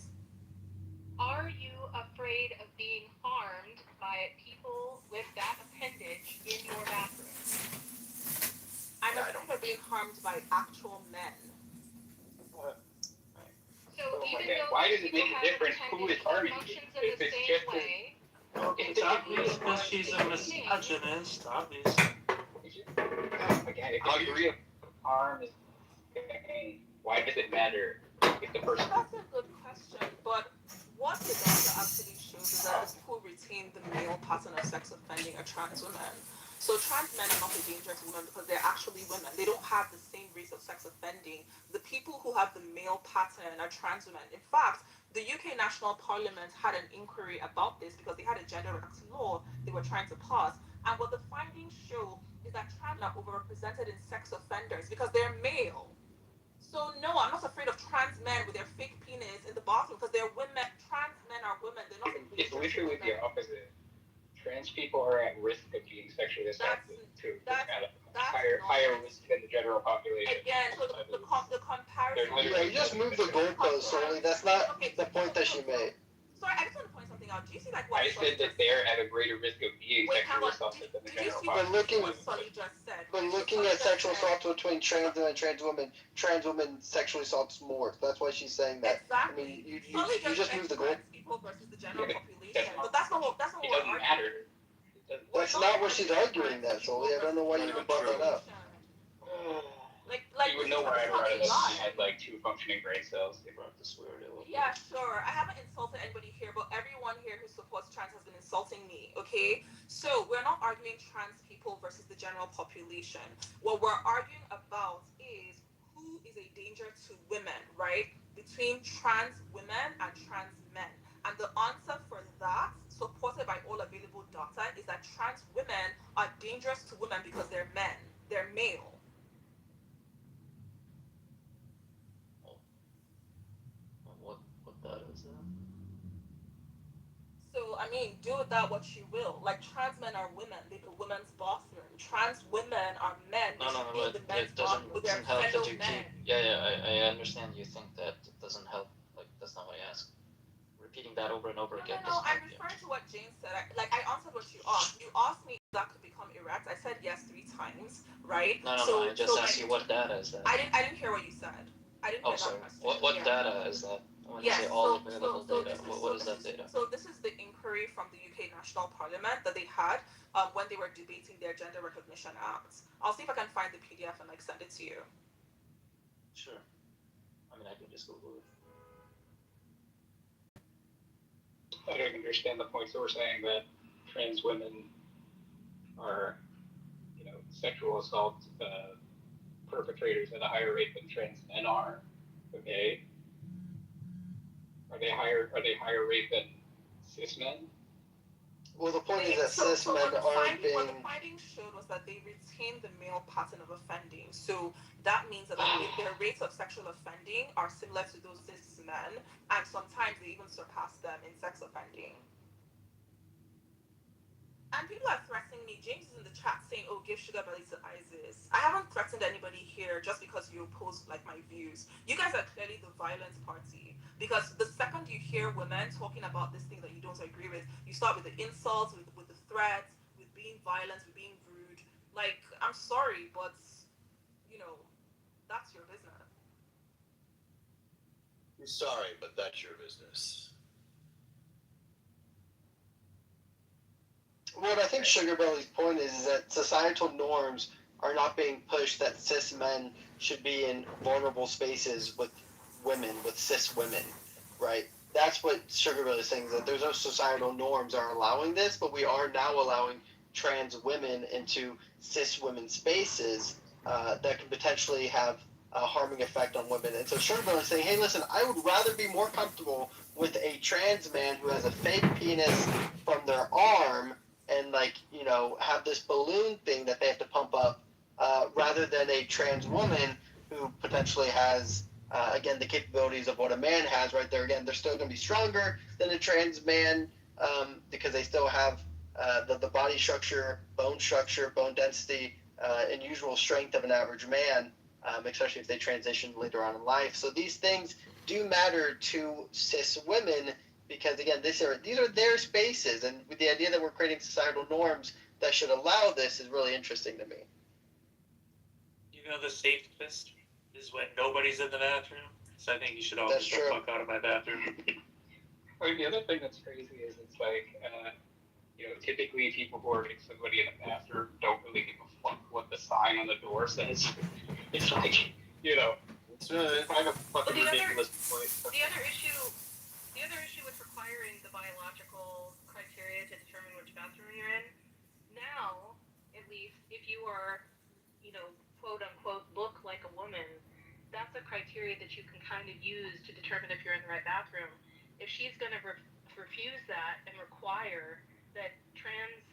Are you afraid of being harmed by people with that appendage in your bathroom? I'm afraid of being harmed by actual men. So even Okay, though why these does it people make a have difference who appendage is harming you? functions in If the it's same just way, it's obvious because she's a misogynist, obvious. Again, if you agree harm is pain, why does it matter if the person? That's a good question, but what the data actually shows is that the people who retain the male pattern of sex offending are trans women. So trans men are not a danger to women because they're actually women. They don't have the same rates of sex offending. The people who have the male pattern are trans women. In fact, the UK National Parliament had an inquiry about this because they had a gender rights law they were trying to pass. And what the findings show is that trans men are overrepresented in sex offenders because they're male. So no, I'm not afraid of trans men with their fake penis in the bathroom because they're women. Trans men are women. They're not. It's literally the opposite. Trans people are at risk of being sexually assaulted too. At a higher risk than the general population. Again, so the comparison. Yeah, you just moved the goalpost, Oli. That's not the point that she made. Sorry, I just want to point something out. Do you see like what I said that they're at a greater risk of being sexually assaulted than the general population. But looking at sexual assault between trans men and trans women sexually assaults more. That's why she's saying that. I mean, you just moved the goal. People versus the general population, but that's not what it doesn't matter. That's not what she's arguing. That, Oli. I don't know why you even brought that up. You would know where I brought it up. I had like 2 functioning brain cells. They brought this weird little. Yeah, sure. I haven't insulted anybody here, but everyone here who supports trans has been insulting me, okay? So we're not arguing trans people versus the general population. What we're arguing about is who is a danger to women, right? Between trans women and trans men. And the answer for that, supported by all available data, is that trans women are dangerous to women because they're men. They're male. What data is that? I mean, do with that what you will. Like, trans men are women. They do women's bathroom. Trans women are men. They should be in the men's bathroom with their help fellow that you men. keep. I understand you think that it doesn't help. Like, that's not what I asked. Repeating that over and over again. No, I'm referring to what James said. I answered what you asked. You asked me if that could become erect. I said yes 3 times, right? No, I just asked you what data is that. I didn't hear what you said. I didn't hear that question. What data is that? When you say all available data, what is that data? So this is the inquiry from the UK National Parliament that they had when they were debating their Gender Recognition Act. I'll see if I can find the PDF and send it to you. Sure. I mean, I can just Google it. I don't understand the point. So we're saying that trans women are, sexual assault perpetrators at a higher rate than trans men are. Okay. Are they higher rate than cis men? Well, the point is that cis men aren't being. What the findings showed was that they retain the male pattern of offending. So that means that their rates of sexual offending are similar to those cis men, and sometimes they even surpass them in sex offending. And people are threatening me. James is in the chat saying, "Oh, give sugar belly to ISIS." I haven't threatened anybody here just because you oppose my views. You guys are clearly the violent party. Because the second you hear women talking about this thing that you don't agree with, you start with the insults, with the threats, with being violent, with being rude. Like, I'm sorry, but that's your business. I'm sorry, but that's your business. What I think Sugar Belly's point is that societal norms are not being pushed that cis men should be in vulnerable spaces with women, with cis women, right? That's what Sugar Belly is saying, is that there's no societal norms are allowing this, but we are now allowing trans women into cis women spaces that can potentially have a harming effect on women. And so Sugar Belly is saying, hey, listen, I would rather be more comfortable with a trans man who has a fake penis from their arm and have this balloon thing that they have to pump up, rather than a trans woman who potentially has, again, the capabilities of what a man has right there. Again, they're still going to be stronger than a trans man because they still have the body structure, bone density, and usual strength of an average man, especially if they transition later on in life. So these things do matter to cis women, because again, these are their spaces, and with the idea that we're creating societal norms that should allow this is really interesting to me. The safest is when nobody's in the bathroom. So I think you should all get the fuck out of my bathroom. The other thing that's crazy is it's like, typically people who are getting somebody in the bathroom don't really give a fuck what the sign on the door says. It's like, it's kind of fucking ridiculous point. The other issue with requiring the biological criteria to determine which bathroom you're in, now, at least, if you are, quote unquote, look like a woman, that's a criteria that you can kind of use to determine if you're in the right bathroom. If she's going to refuse that and require that trans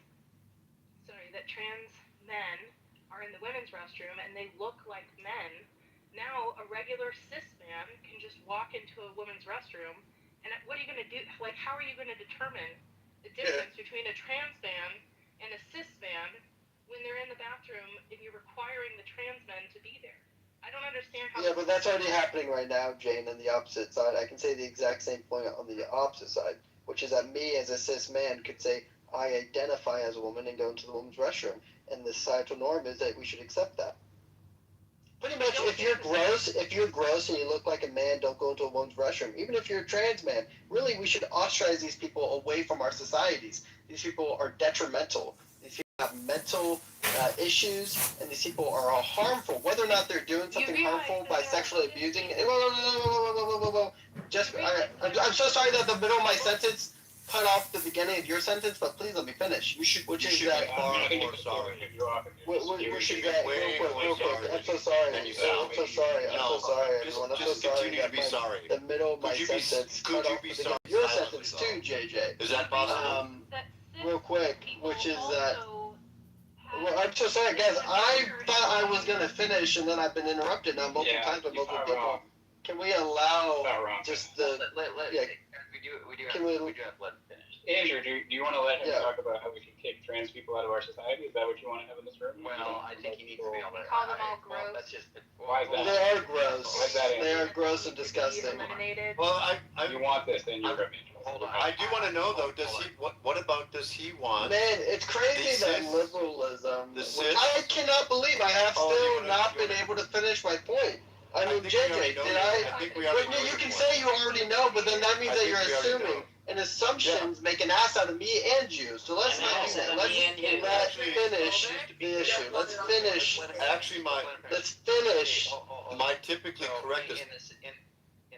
men are in the women's restroom and they look like men, now a regular cis man can just walk into a women's restroom, and what are you going to do? Like, how are you going to determine the difference between a trans man and a cis man when they're in the bathroom and you're requiring the trans men to be there? I don't understand how. Yeah, but that's already happening right now, Jane, on the opposite side. I can say the exact same point on the opposite side, which is that me as a cis man could say I identify as a woman and go into the women's restroom, and the societal norm is that we should accept that. Pretty much, if you're gross and you look like a man, don't go into a woman's restroom. Even if you're a trans man, really, we should ostracize these people away from our societies. These people are detrimental. These people have mental issues, and these people are all harmful. Whether or not they're doing something harmful by sexually abusing. I'm so sorry that the middle of my sentence cut off the beginning of your sentence, but please let me finish. You should be far more sorry. We should get real quick. I'm so sorry. I'm so sorry, everyone. I'm so sorry. Continue to be sorry. The middle of my sentence cut off the beginning of your sentence too, JJ. Is that possible? Real quick, which is that. Well, I'm so sorry, guys. I thought I was gonna finish, and then I've been interrupted now multiple times by multiple people. Can we allow just the? We do have to let him finish. Andrew, do you want to let him talk about how we should kick trans people out of our society? Is that what you want to have in this room? Well, I think he needs to be able to call them all gross. That's just why is that? They are gross. Why is that, They are gross and disgusting. Well, you want this, then you're hold on. I do want to know though. Does he? What about does he want? Man, it's crazy that liberalism, The which I cannot believe I have still not been able to finish my point. I mean, JJ, did I? You can say you already know, but then that means that you're assuming. And assumptions make an ass out of me and you. So let's not do that. Let's finish the issue. Let's finish. Actually, Let's finish. My typically correct is in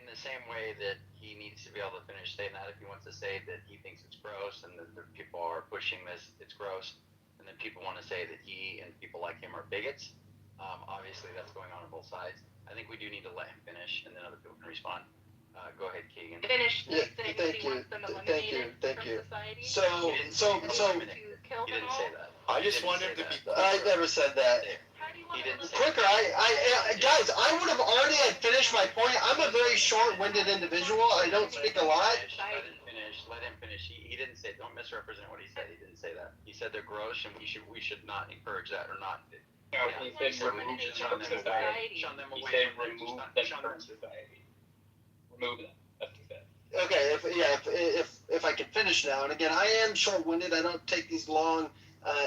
the same way that he needs to be able to finish saying that if he wants to say that he thinks it's gross and that the people are pushing this, it's gross, and then people want to say that he and people like him are bigots. Obviously, that's going on both sides. I think we do need to let him finish, and then other people can respond. Go ahead, Keegan. Finish Yeah, thank you. Thank you. So. He didn't say that. I just wanted to be. I never said that. He didn't say Quicker, guys, I would have already had finished my point. I'm a very short-winded individual. I don't speak a lot. Let him finish. He didn't say. Don't misrepresent what he said. He didn't say that. He said they're gross, and we should not encourage that or not. No, he said remove them from society. Shun them away. He said remove them from society. Remove them. That's what he said. Okay, if I can finish now, and again, I am short-winded. I don't take these long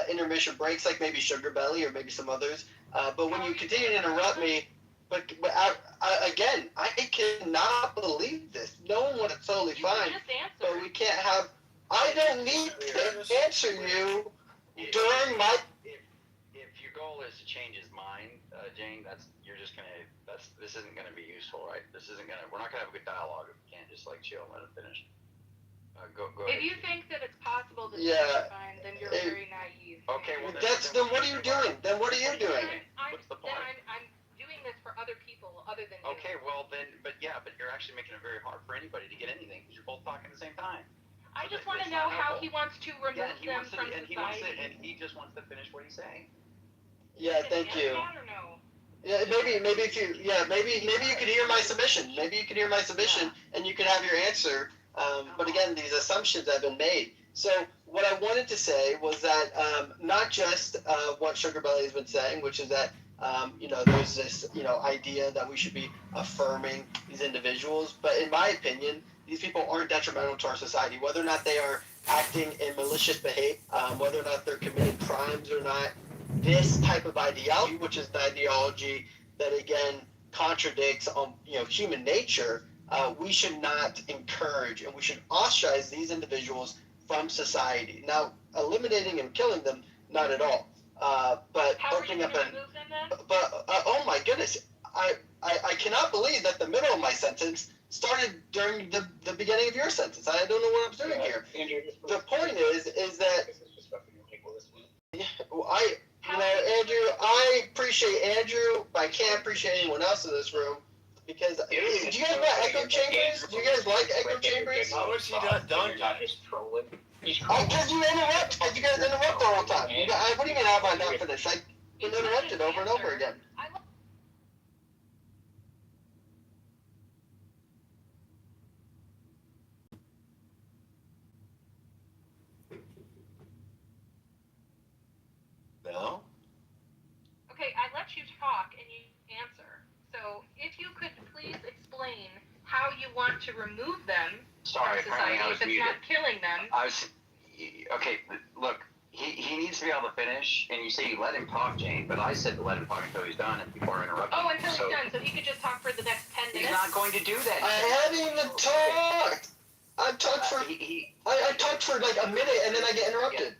intermission breaks like maybe Sugar Belly or maybe some others. But when you continue to interrupt me, but again, I cannot believe this. No one would have totally fine, but we can't have. I don't need to answer you during my. If your goal is to change his mind, Jane, this isn't gonna be useful, right? We're not gonna have a good dialogue if we can't just like chill and let him finish. Go if ahead. you think that it's possible to Yeah. change your mind, then you're very naive. Okay, well Then what are you doing? Then what are you doing? What's the point? I'm doing this for other people other than you. Okay, well then, but you're actually making it very hard for anybody to get anything because you're both talking at the same time. I just want to know how he wants to remove them from society. And he just wants to finish what he's saying. Yeah, thank you. Yeah, maybe if you, maybe you could hear my submission. Maybe you could hear my submission, and you could have your answer. But again, these assumptions have been made. So what I wanted to say was that not just what Sugar Belly has been saying, which is that there's this idea that we should be affirming these individuals, but in my opinion, these people aren't detrimental to our society, whether or not they are acting in malicious behavior, whether or not they're committing crimes or not. This type of ideology, which is the ideology that again contradicts human nature, we should not encourage, and we should ostracize these individuals from society. Now, eliminating and killing them, not at all. But opening up oh my goodness, I cannot believe that the middle of my sentence started during the beginning of your sentence. I don't know what I'm doing here. The point is that Andrew, I appreciate Andrew, but I can't appreciate anyone else in this room. Because do you guys like echo chambers? Do you guys like echo chambers? How is he not done yet? Because you interrupt. Because you guys interrupt the whole time. What do you mean? How have I not finished? I've been interrupted over and over again. No. Okay, I let you talk and you answer. So if you could please explain how you want to remove them from society if it's not killing them. Okay, look, he needs to be able to finish, and you say you let him talk, Jane, but I said to let him talk until he's done, and people are interrupting. Oh, until he's done, so he could just talk for the next 10 minutes? He's not going to do that. I haven't even talked. I talked for like a minute, and then I get interrupted.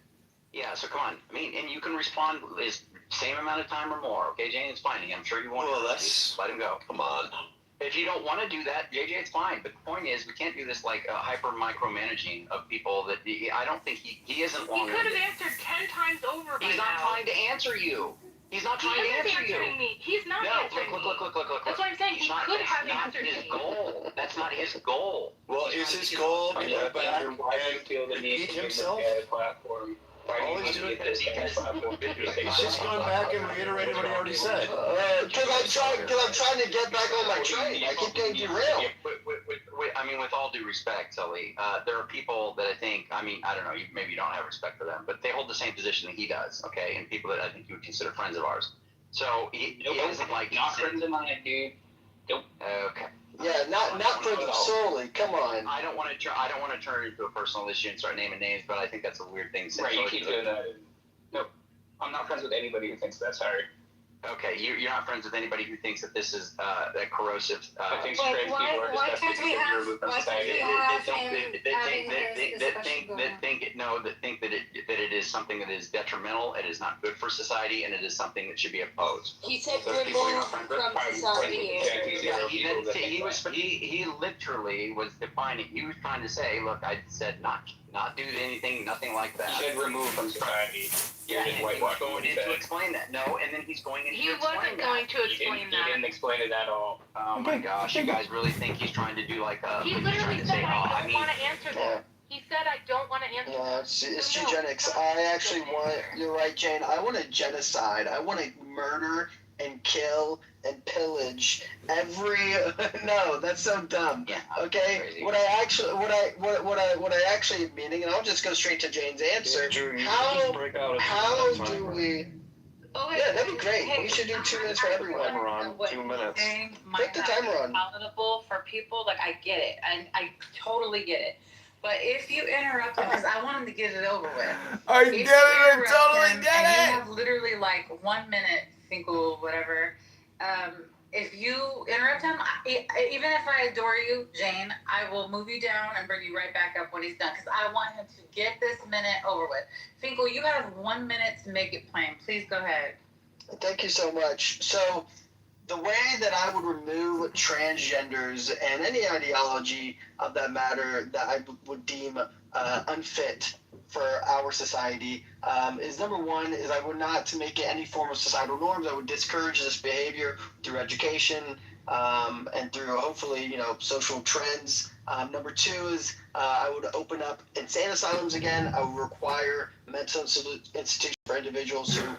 Yeah, so come on. I mean, and you can respond is same amount of time or more. Okay, Jane, it's fine. I'm sure you want to. Let him go. Come on. If you don't want to do that, JJ, it's fine. But the point is, we can't do this like hyper micromanaging of people that I don't think he isn't long. He could have answered 10 times over by He's not trying to answer you. He's not trying to answer you. Me. He's not answering me. Look. That's what I'm saying. He could have answered me. That's not his goal. That's not his goal. Well, is his goal to go back and feel the need repeat himself? Platform. All he's doing is he's just going back and reiterating what he already said. Because I'm trying to get back on my train. I keep getting derailed. With with all due respect, Sully, there are people that I think, I don't know, maybe you don't have respect for them, but they hold the same position that he does, okay? And people that I think you would consider friends of ours. So he isn't like not friends of mine, dude. Nope. Okay. Yeah, not for solely. Come on. I don't want to turn it into a personal issue and start naming names, but I think that's a weird thing to say. Right, you keep doing that. Nope. I'm not friends with anybody who thinks that. Sorry. Okay, you're not friends with anybody who thinks that this is that corrosive. I think trans people are disgusting because you're removed from society. That think that it is something that is detrimental. It is not good for society, and it is something that should be opposed. He said removed from society. Yeah, he literally was defining. He was trying to say, look, I said not do anything, nothing like that. He said removed from society. Yeah, and he was going in to explain that. No, and then he's going in to explain that. He wasn't going to explain that. He didn't explain it at all. Oh my gosh, you guys really think he's trying to do like a... He literally said, I don't want to answer that. He said, I don't want to answer that. No, it's eugenics. I actually want, you're right, Jane, I want a genocide. I want to murder and kill and pillage every no, that's so dumb. Yeah, okay, crazy. what I actually am meaning, and I'll just go straight to Jane's answer. How do we? Oh, wait, yeah, that'd be great. We should do 2 minutes for everyone. Timer on 2 minutes. Put the timer on. Palatable for people, like I get it, and I totally get it. But if you interrupt him, because I want him to get it over with. I get it. I totally get it. You have literally like 1 minute, Finkel, whatever. If you interrupt him, even if I adore you, Jane, I will move you down and bring you right back up when he's done, because I want him to get this minute over with. Finkel, you have 1 minute to make it plain. Please go ahead. Thank you so much. So, the way that I would remove transgenders and any ideology of that matter that I would deem unfit for our society is number one, is I would not make it any form of societal norms. I would discourage this behavior through education and through hopefully, social trends. Number two is I would open up insane asylums again. I would require mental institutions for individuals who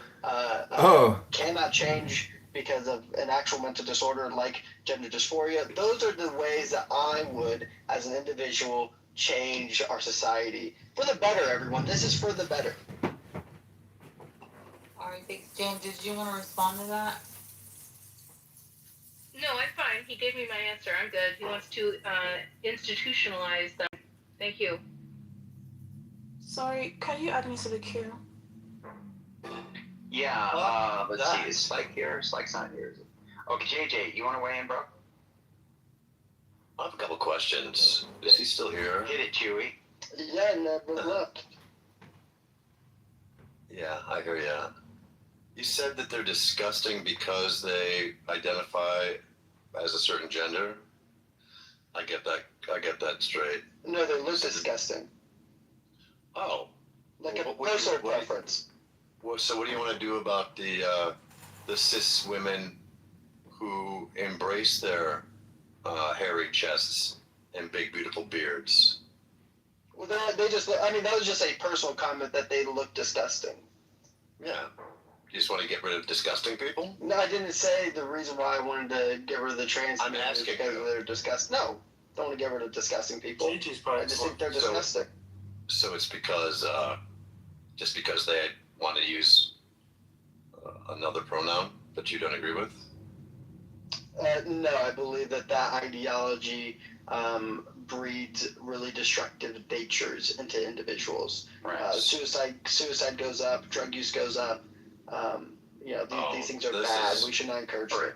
cannot change because of an actual mental disorder like gender dysphoria. Those are the ways that I would, as an individual, change our society. For the better, everyone. This is for the better. All right, thanks. James, did you want to respond to that? No, I'm fine. He gave me my answer. I'm good. He wants to institutionalize them. Thank you. Sorry, can you add me to the queue? Yeah, let's see. Is Spike here? Spike's not here. Okay, JJ, you want to weigh in, bro? I have a couple questions. Is he still here? Hit it, Chewy. Yeah, never left. Yeah, I hear ya. You said that they're disgusting because they identify as a certain gender. I get that straight. No, they look disgusting. Oh. Like a personal preference. So what do you want to do about the cis women who embrace their hairy chests and big beautiful beards? Well, that was just a personal comment that they look disgusting. Yeah. You just want to get rid of disgusting people? No, I didn't say the reason why I wanted to get rid of the trans I'm people is asking because you. they're disgusting. No, don't want to get rid of disgusting people. I just think they're disgusting. So it's because just because they want to use another pronoun that you don't agree with? No, I believe that ideology breeds really destructive natures into individuals. Right. Suicide goes up, drug use goes up. These things are bad. We should not encourage it.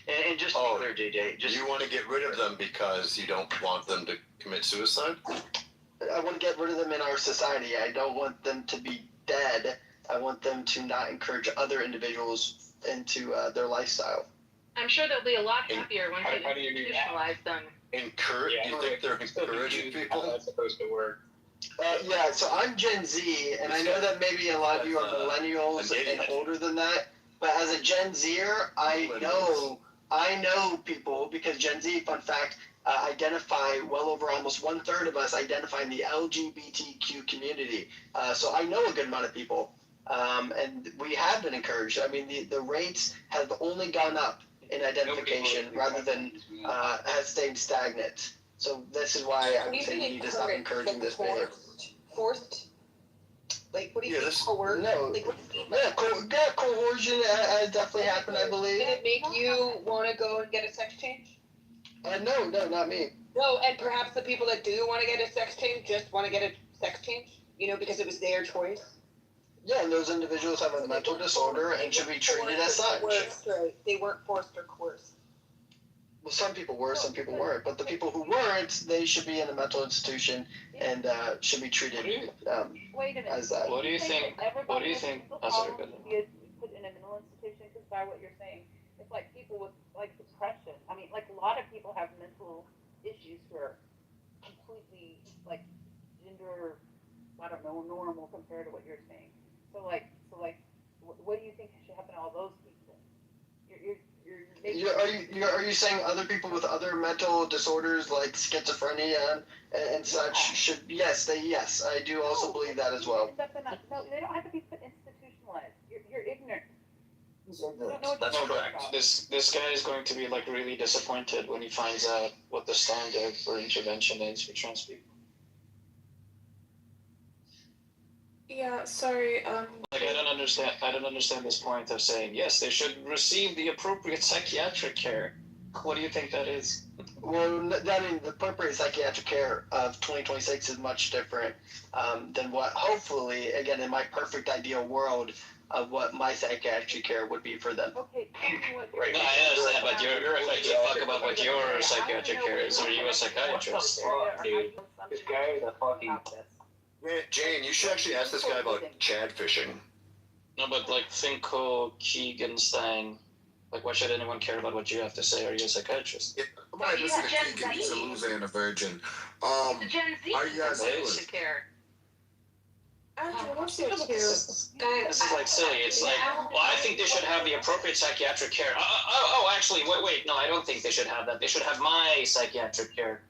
And just to be clear, JJ, you want to get rid of them because you don't want them to commit suicide? I want to get rid of them in our society. I don't want them to be dead. I want them to not encourage other individuals into their lifestyle. I'm sure they'll be a lot happier once you institutionalize them. Encourage? You think they're encouraging people? How that's supposed to work. Yeah, so I'm Gen Z, and I know that maybe a lot of you are millennials and older than that. But as a Gen Zer, I know people, because Gen Z, fun fact, identify well over almost 1/3 of us identify in the LGBTQ community. So I know a good amount of people, and we have been encouraged. I mean, the rates have only gone up in identification rather than has stayed stagnant. So this is why I'm saying you need to stop encouraging this behavior. Forced? Like, what do you Yeah, mean this- coercion? No. Like, what do you mean? Yeah, coercion definitely happened, I believe. Did it make you want to go and get a sex change? No, not me. No, and perhaps the people that do want to get a sex change just want to get a sex change, you know, because it was their choice. Yeah, and those individuals have a mental disorder and should be treated as such. They weren't forced or coerced. Well, some people were, some people weren't. But the people who weren't, they should be in a mental institution and should be treated Wait a minute. as that. What do you think? What do you think? Oh, sorry, go ahead. Be put in a mental institution because by what you're saying, it's like people with like depression. I mean, like a lot of people have mental issues who are completely like gender, I don't know, normal compared to what you're saying. So what do you think should happen to all those people? Are you saying other people with other mental disorders like schizophrenia and such should? Yes, I do also believe that as well. No, they don't have to be institutionalized. You're ignorant. That's correct. This guy is going to be like really disappointed when he finds out what the standard for intervention is for trans people. Yeah, sorry. Like I don't understand this point of saying yes, they should receive the appropriate psychiatric care. What do you think that is? Well, I mean, the appropriate psychiatric care of 2026 is much different than what, hopefully, again, in my perfect ideal world, of what my psychiatric care would be for them. Okay, Right. No, I understand, but you're like to talk about what your psychiatric care is. Are you a psychiatrist? Dude, this guy is a fucking. Man, Jane, you should actually ask this guy about Chad fishing. No, but like Finkel, Keeganstein, like why should anyone care about what you have to say? Are you a psychiatrist? Yeah, I'm not listening to Keegan. He's a loser and a virgin. The Gen Z are you guys should care. Andrew, what's your cue? This is like silly. It's like, well, I think they should have the appropriate psychiatric care. Actually, wait. No, I don't think they should have that. They should have my psychiatric care.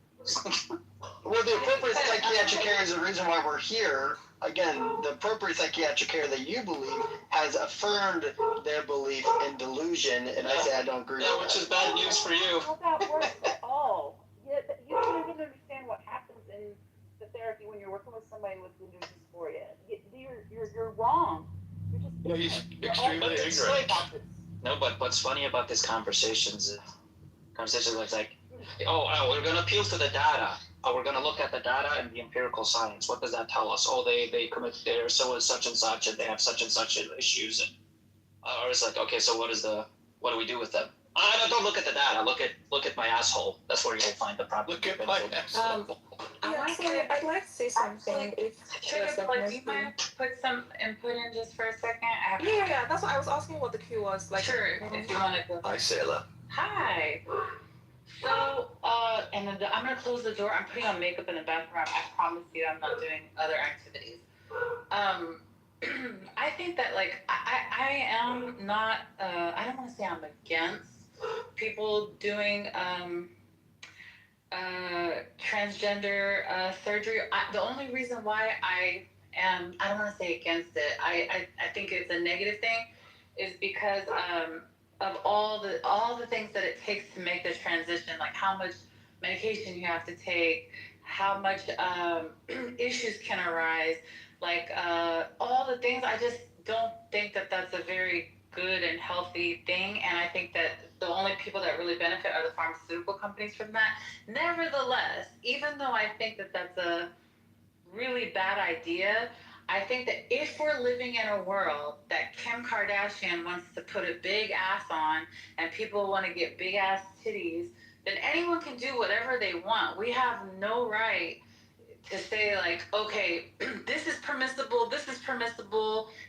Well, the appropriate psychiatric care is the reason why we're here. Again, the appropriate psychiatric care that you believe has affirmed their belief in delusion, and I say I don't agree with that. Which is bad news for you. How that works at all? You don't even understand what happens in the therapy when you're working with somebody with gender dysphoria. You're wrong. You're just He's extremely ignorant. No, but what's funny about these conversations like, we're going to appeal to the data. We're going to look at the data and the empirical science. What does that tell us? They commit, they're so such and such, and they have such and such issues. And or it's like, okay, so what do we do with them? Don't look at the data. Look at my asshole. That's where you'll find the problem. Look at my asshole. I'd like to say something. Do you mind put some input in just for a second? Yeah. That's what I was asking. What the cue was like. Sure, if you want to go. Hi, Sailor. Hi. So, and then I'm gonna close the door. I'm putting on makeup in the bathroom. I promise you, I'm not doing other activities. I think that like I am not. I don't want to say I'm against people doing transgender surgery. The only reason why I don't want to say against it. I think it's a negative thing, is because of all the things that it takes to make this transition, like how much medication you have to take, how much issues can arise, like all the things. I just don't think that that's a very good and healthy thing, and I think that the only people that really benefit are the pharmaceutical companies from that. Nevertheless, even though I think that that's a really bad idea, I think that if we're living in a world that Kim Kardashian wants to put a big ass on and people want to get big ass titties, then anyone can do whatever they want. We have no right to say like, okay, this is permissible,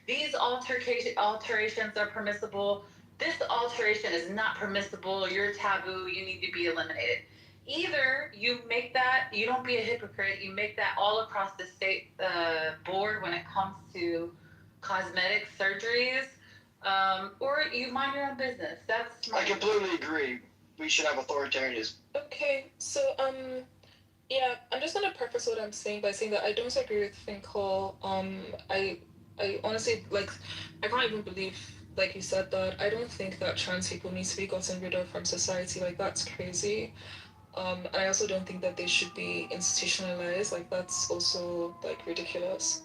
these alterations are permissible, this alteration is not permissible, you're taboo, you need to be eliminated. Either you make that, you don't be a hypocrite, you make that all across the state board when it comes to cosmetic surgeries, or you mind your own business. That's my... I completely agree. We should have authoritarianism. Okay, so yeah, I'm just gonna preface what I'm saying by saying that I don't agree with Finkel. I honestly, like, I can't even believe, like you said, that I don't think that trans people need to be gotten rid of from society. Like, that's crazy. And I also don't think that they should be institutionalized. Like, that's also like ridiculous.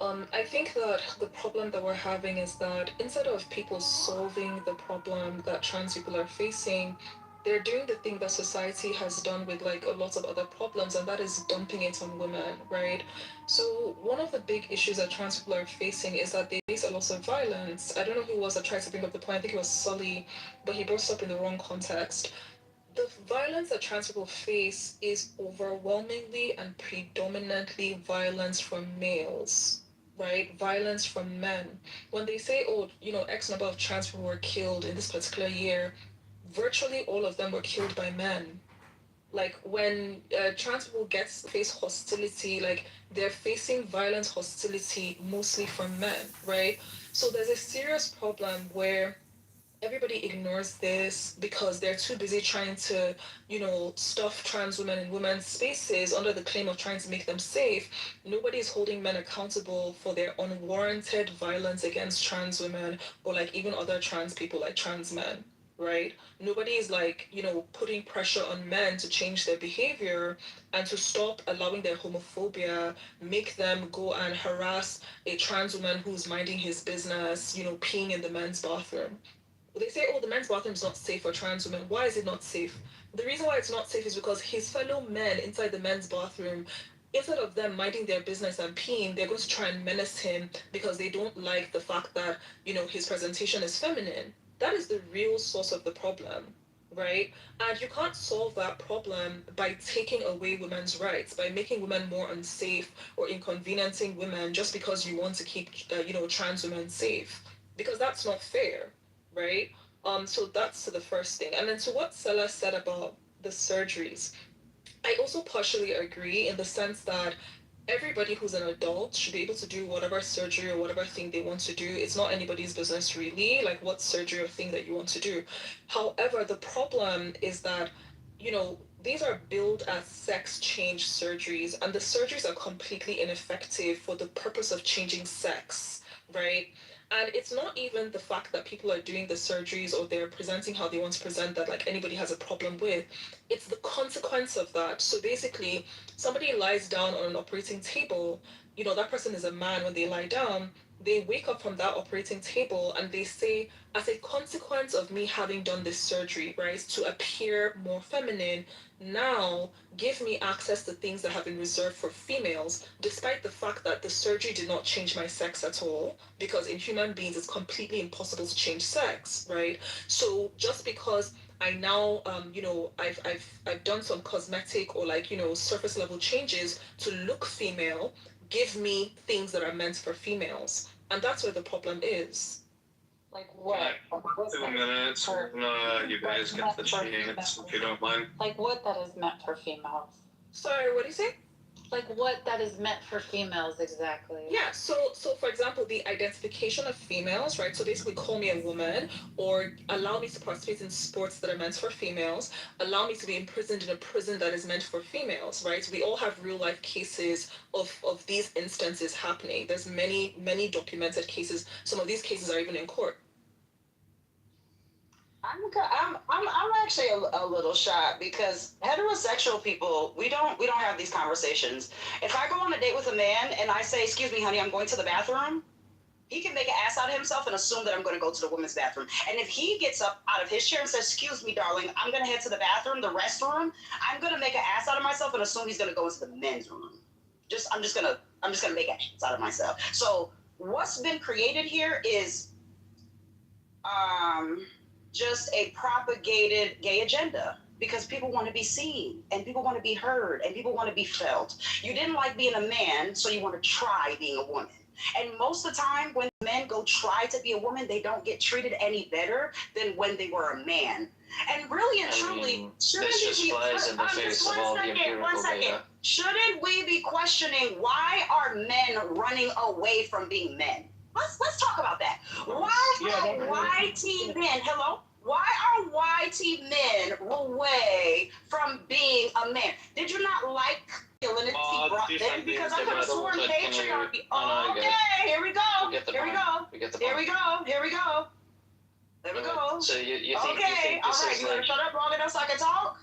I think that the problem that we're having is that instead of people solving the problem that trans people are facing, they're doing the thing that society has done with like a lot of other problems, and that is dumping it on women, right? So one of the big issues that trans people are facing is that they face a lot of violence. I don't know who it was that tried to bring up the point. I think it was Sully, but he brought it up in the wrong context. The violence that trans people face is overwhelmingly and predominantly violence from males, right? Violence from men. When they say, oh, X number of trans people were killed in this particular year, virtually all of them were killed by men. Like when trans people face hostility, like they're facing violent hostility mostly from men, right? So there's a serious problem where everybody ignores this because they're too busy trying to, stuff trans women in women's spaces under the claim of trying to make them safe. Nobody is holding men accountable for their unwarranted violence against trans women or like even other trans people like trans men, right? Nobody is like, putting pressure on men to change their behavior and to stop allowing their homophobia make them go and harass a trans woman who's minding his business, peeing in the men's bathroom. They say, oh, the men's bathroom is not safe for trans women. Why is it not safe? The reason why it's not safe is because his fellow men inside the men's bathroom, instead of them minding their business and peeing, they're going to try and menace him because they don't like the fact that, his presentation is feminine. That is the real source of the problem, right? And you can't solve that problem by taking away women's rights, by making women more unsafe or inconveniencing women just because you want to keep, trans women safe. Because that's not fair, right? So that's the first thing. And then to what Stella said about the surgeries, I also partially agree in the sense that everybody who's an adult should be able to do whatever surgery or whatever thing they want to do. It's not anybody's business really, like what surgery or thing that you want to do. However, the problem is that, these are billed as sex change surgeries, and the surgeries are completely ineffective for the purpose of changing sex, right? And it's not even the fact that people are doing the surgeries or they're presenting how they want to present that like anybody has a problem with. It's the consequence of that. So basically, somebody lies down on an operating table, that person is a man when they lie down, they wake up from that operating table and they say, as a consequence of me having done this surgery, right, to appear more feminine, now give me access to things that have been reserved for females, despite the fact that the surgery did not change my sex at all, because in human beings it's completely impossible to change sex, right? So just because I now, I've done some cosmetic or like, surface level changes to look female, give me things that are meant for females. And that's where the problem is. Like what? 2 minutes when you guys get the chance, if you don't mind. Like what that is meant for females? Sorry, what do you say? Like what that is meant for females exactly? Yeah, so for example, the identification of females, right? So basically call me a woman or allow me to participate in sports that are meant for females, allow me to be imprisoned in a prison that is meant for females, right? We all have real life cases of these instances happening. There's many documented cases. Some of these cases are even in court. I'm actually a little shocked because heterosexual people, we don't have these conversations. If I go on a date with a man and I say, "Excuse me, honey, I'm going to the bathroom," he can make an ass out of himself and assume that I'm going to go to the women's bathroom. And if he gets up out of his chair and says, "Excuse me, darling, I'm going to head to the bathroom, the restroom," I'm going to make an ass out of myself and assume he's going to go into the men's room. I'm just going to make an ass out of myself. So what's been created here is just a propagated gay agenda because people want to be seen and people want to be heard and people want to be felt. You didn't like being a man, so you want to try being a woman. And most of the time when men go try to be a woman, they don't get treated any better than when they were a man. And really and truly, shouldn't we be questioning why are men running away from being men? Let's talk about that. Why are YT men, why are YT men away from being a man? Did you not like masculinity brought them? Because I could have sworn patriarchy. Okay, here we go. Here we go. So you think okay, all right, you want to shut up long enough so I can talk?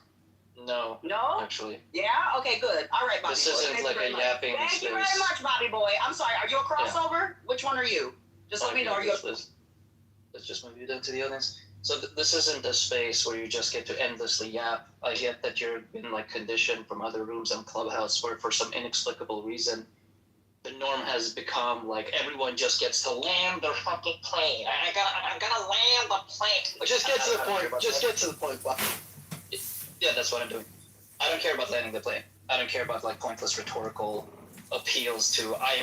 No, No. No? Actually. Yeah? Okay, good. All right, Bobby This boy. isn't Thank like you very a much. yapping Thank you space. very much, Bobby boy. I'm sorry. Are you a crossover? Which one are you? Just let me know. Are you? Let's just move you down to the audience. So this isn't a space where you just get to endlessly yap. I get that you've been like conditioned from other rooms on Clubhouse where for some inexplicable reason the norm has become like everyone just gets to land their fucking plane. I gotta land the plane. Just get to the point. Just get to the point, Bob. Yeah, that's what I'm doing. I don't care about landing the plane. I don't care about like pointless rhetorical appeals to I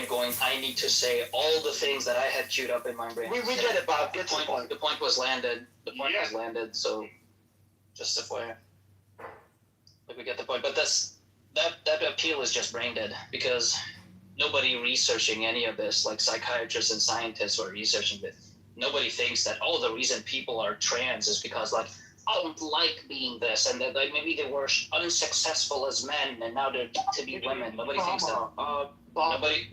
need to say all the things that I had queued up in my brain. We get it, Bob. Get to the point. The point was landed. The point was landed, so just FYI. Like we get the point. But that appeal is just brain dead because nobody researching any of this, like psychiatrists and scientists who are researching this, nobody thinks that the reason people are trans is because like I don't like being this, and that like maybe they were unsuccessful as men, and now they're to be women. Nobody thinks that.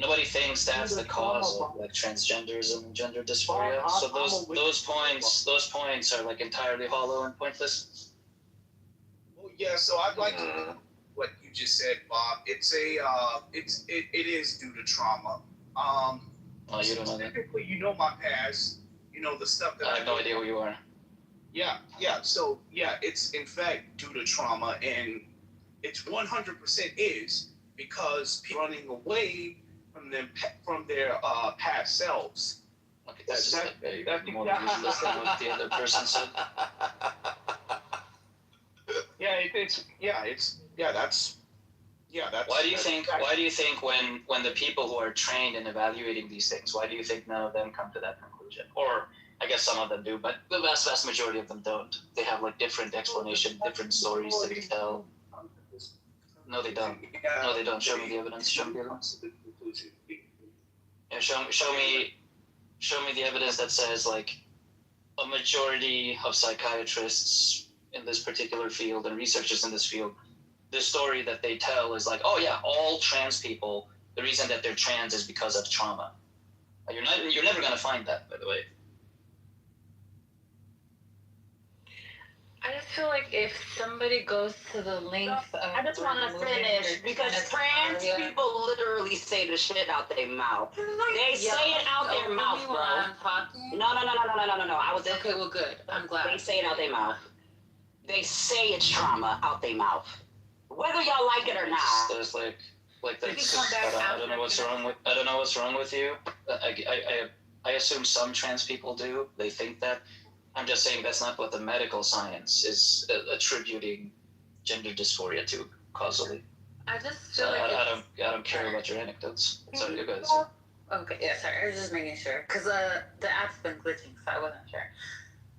Nobody thinks that's the cause of like transgenderism and gender dysphoria. So those points are like entirely hollow and pointless. Well, yeah. So I'd like to what you just said, Bob. It is due to trauma. You don't know that. Specifically, you know my past. You know the stuff that I have no idea who you are. Yeah. So yeah, it's in fact due to trauma, and it's 100% is because people running away from them from their past selves. Okay, that's more useless than what the other person said. That's. Why do you think when the people who are trained in evaluating these things, why do you think none of them come to that conclusion? Or I guess some of them do, but the vast majority of them don't. They have like different explanations, different stories to tell. No, they don't. No, they don't. Show me the evidence. Show me the evidence. Yeah, show me the evidence that says like a majority of psychiatrists in this particular field and researchers in this field, the story that they tell is like, oh yeah, all trans people, the reason that they're trans is because of trauma. You're never gonna find that, by the way. I just feel like if somebody goes to the length of I just want to finish because trans people literally say the shit out their mouth. They say it out their mouth, bro. No. I was okay. Well, good. I'm glad. They say it out their mouth. They say it's trauma out their mouth, whether y'all like it or not. There's like that's. I don't know what's wrong with you. I assume some trans people do. They think that. I'm just saying that's not what the medical science is attributing gender dysphoria to causally. I just feel like I don't care about your anecdotes. Sorry, you guys. Okay, yeah, sorry. I was just making sure because the app's been glitching, so I wasn't sure.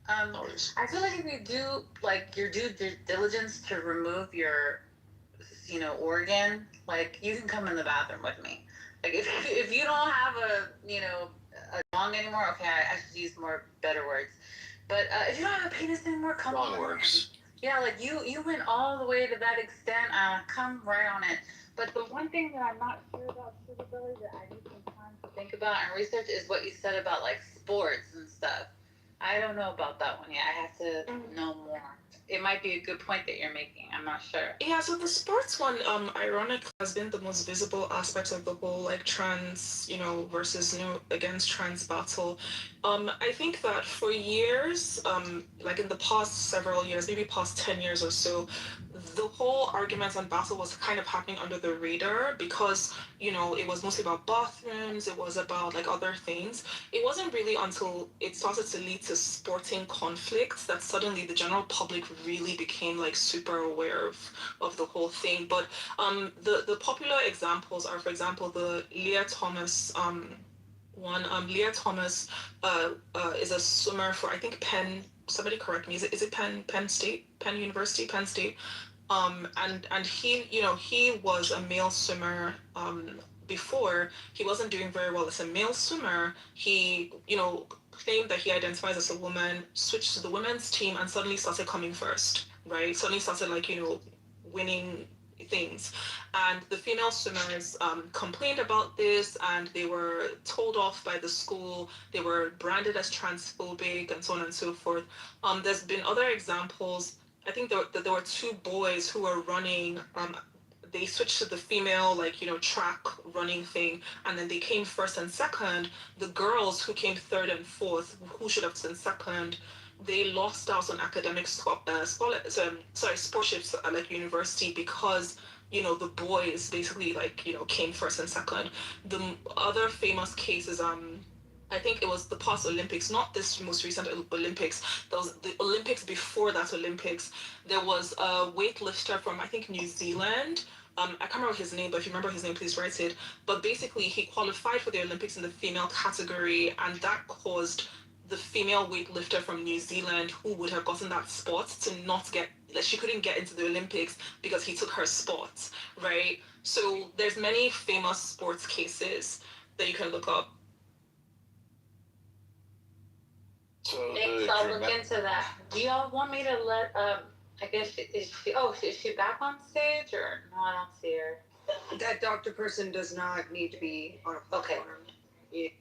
I feel like if you do like your due diligence to remove your, organ, like you can come in the bathroom with me. Like if you don't have a dong anymore, okay, I should use better words. But if you don't have a penis anymore, come on. Works. Yeah, like you went all the way to that extent. Come right on it. But the one thing that I'm not sure about suitability that I need some time to think about and research is what you said about like sports and stuff. I don't know about that one yet. I have to know more. It might be a good point that you're making. I'm not sure. Yeah, so the sports one, ironically, has been the most visible aspect of the whole like trans, versus against trans battle. I think that for years, like in the past several years, maybe past 10 years or so, the whole argument on battle was kind of happening under the radar because, it was mostly about bathrooms, it was about like other things. It wasn't really until it started to lead to sporting conflicts that suddenly the general public really became like super aware of the whole thing. But the popular examples are, for example, the Leah Thomas one. Leah Thomas is a swimmer for, I think, Penn. Somebody correct me. Is it Penn State? Penn University? Penn State. And he, he was a male swimmer before. He wasn't doing very well as a male swimmer. He, claimed that he identifies as a woman, switched to the women's team, and suddenly started coming first, right? Suddenly started winning things. And the female swimmers complained about this, and they were told off by the school. They were branded as transphobic and so on and so forth. There's been other examples. I think there were two boys who were running. They switched to the female, like, track running thing, and then they came first and second. The girls who came third and fourth, who should have been second, they lost out on academic sportships at like university because the boys basically like came first and second. The other famous case is I think it was the past Olympics, not this most recent Olympics. There was the Olympics before that Olympics. There was a weightlifter from, I think, New Zealand. I can't remember his name, but if you remember his name, please write it. But basically, he qualified for the Olympics in the female category, and that caused the female weightlifter from New Zealand who would have gotten that spot to not get, like, she couldn't get into the Olympics because he took her spot, right? So there's many famous sports cases that you can look up. So Thanks, I'll look into that. Do y'all want me to let I guess is she back on stage or no? I don't see her. That doctor person does not need to be on a platform. Okay.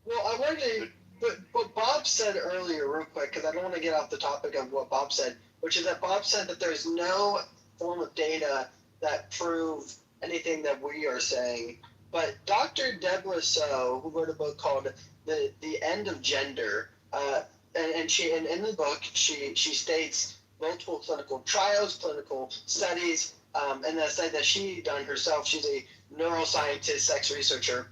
Well, I wanted to, but what Bob said earlier, real quick, because I don't want to get off the topic of what Bob said, which is that Bob said that there's no form of data that prove anything that we are saying. But Dr. Deborah So, who wrote a book called The End of Gender, and she in the book she states multiple clinical trials, clinical studies, and the study that she done herself. She's a neuroscientist, sex researcher.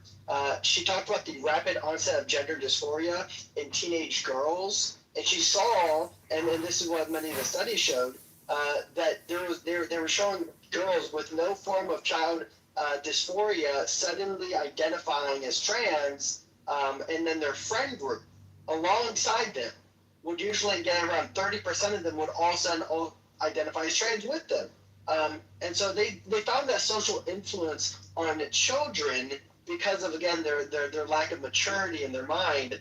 She talked about the rapid onset of gender dysphoria in teenage girls, and she saw, and this is what many of the studies showed, that they were showing girls with no form of child dysphoria suddenly identifying as trans, and then their friend group alongside them would usually get around 30% of them would all of a sudden identify as trans with them. And so they found that social influence on children, because of, again, their lack of maturity in their mind,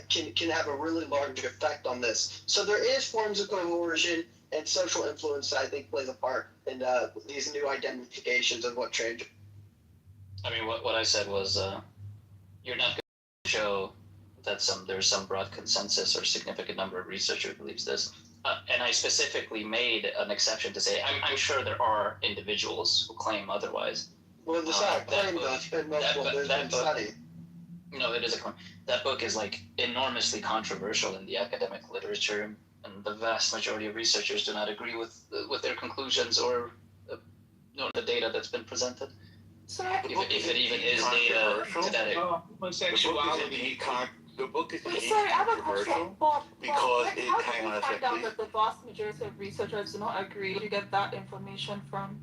can have a really large effect on this. So there is forms of coercion and social influence that I think plays a part in these new identifications of what trans. I mean, what I said was, you're not going to show that there's some broad consensus or significant number of researchers believes this. And I specifically made an exception to say, I'm sure there are individuals who claim otherwise. Well, it's not a claim, though. It's been multiple study. No, it is a claim. That book is like enormously controversial in the academic literature, and the vast majority of researchers do not agree with their conclusions or the data that's been presented. So if it even is data today. The book is sorry, I have a question. because it hang on a second, find out that the vast majority of researchers do not agree. Where do you get that information from?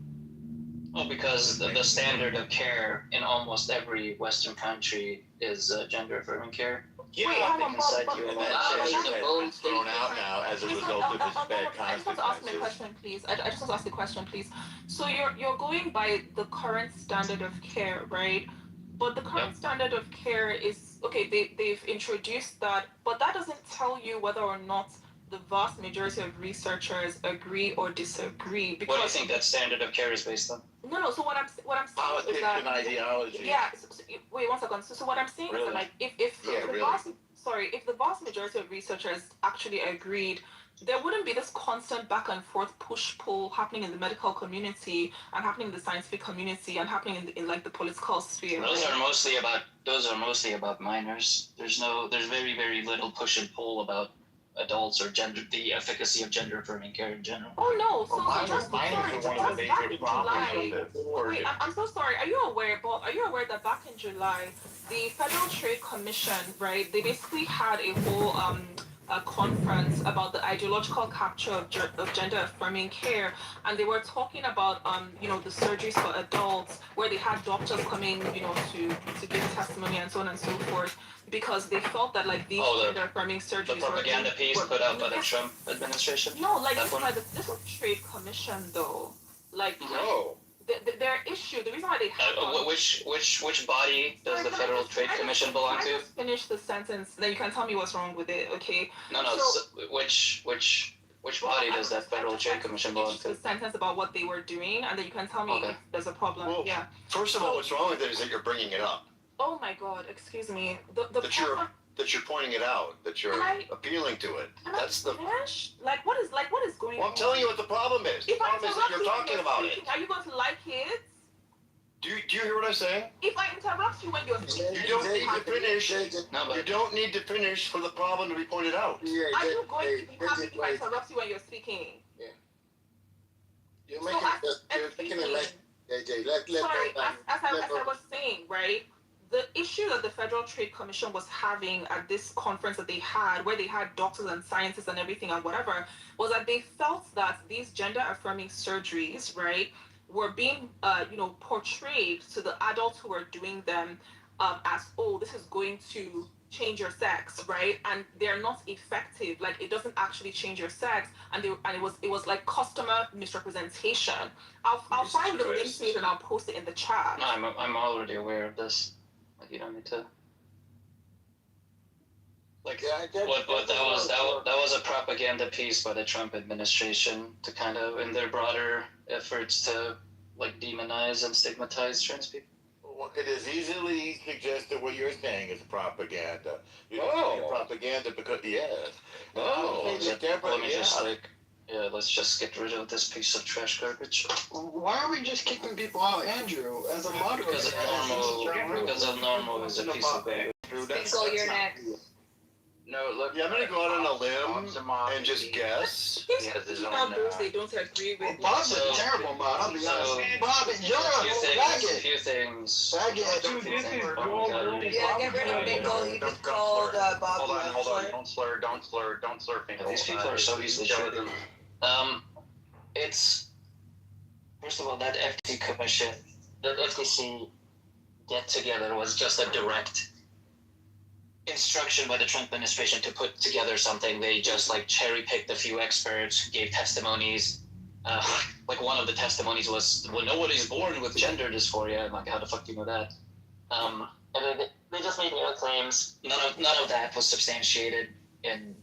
Well, because the standard of care in almost every Western country is gender-affirming care. Yeah, I can cite you in that thrown out now as a result of his bad consequences. I just want to ask a question, please. I just want to ask a question, please. So you're going by the current standard of care, right? But the current standard of care is, okay, they've introduced that, but that doesn't tell you whether or not the vast majority of researchers agree or disagree. Because what do you think that standard of care is based on? No. So what I'm saying politics is that and ideology. Yeah. Wait 1 second. So what I'm saying is that, like, if the vast majority of researchers actually agreed, there wouldn't be this constant back and forth push-pull happening in the medical community and happening in the scientific community and happening in like the political sphere. Those are mostly about minors. There's very, very little push and pull about adults or the efficacy of gender-affirming care in general. Oh no! So minors are one of the major problems of this. Wait, I'm so sorry. Are you aware that back in July, the Federal Trade Commission, right? They basically had a whole a conference about the ideological capture of gender-affirming care, and they were talking about the surgeries for adults, where they had doctors coming to give testimony and so on and so forth, because they felt that like these gender-affirming surgeries. The propaganda piece put out by the Trump administration. No, like this was Trade Commission though, like. No. Their issue, the reason why they have which body does the Federal Trade Commission belong to? Just finish the sentence, then you can tell me what's wrong with it, okay? No. So, which body does that Federal Trade Commission belong to? The sentence about what they were doing, and then you can tell me if there's a problem. Well, first of all, what's wrong with it is that you're bringing it up. Oh my God! Excuse me. you're pointing it out, that you're appealing to it. That's the. Like what is going on? Well, I'm telling you what the problem is. The If I problem is that you're talking about it. Are you going to like kids? Do you hear what I'm saying? If I interrupt you when you're speaking, You don't need to finish. You don't need to finish for the problem to be pointed out. Are you going to be happy if I interrupt you when you're speaking? Yeah. You're making it like JJ. Sorry, as I was saying, right? The issue that the Federal Trade Commission was having at this conference that they had, where they had doctors and scientists and everything and whatever, was that they felt that these gender-affirming surgeries, right, were being, portrayed to the adults who were doing them as, oh, this is going to change your sex, right? And they're not effective. Like, it doesn't actually change your sex. And it was like customer misrepresentation. I'll find the link to it and I'll post it in the chat. No, I'm already aware of this. Like, you don't need to. Like, that was a propaganda piece by the Trump administration to kind of, in their broader efforts to like demonize and stigmatize trans people. Well, it is easily suggested what you're saying is propaganda. You don't think propaganda because let's just get rid of this piece of trash garbage. Why are we just kicking people out, Andrew, as a moderator? Because of normal is a piece of garbage. Tinkle your neck. No, look. Yeah, I'm gonna go out on a limb and just guess. They don't agree with. Bob's a terrible mod. I'll be honest. Bob, you're a faggot. A few things. Faggot. Yeah, get rid of Tinkle. He just called Bob. Hold on. Don't slur. These people are so easily triggered. It's first of all that FTC commission, that FTC get together was just a direct instruction by the Trump administration to put together something. They just like cherry picked a few experts, gave testimonies. Like one of the testimonies was, well, nobody's born with gender dysphoria. I'm like, how the fuck do you know that? And then they just made their own claims. None of that was substantiated in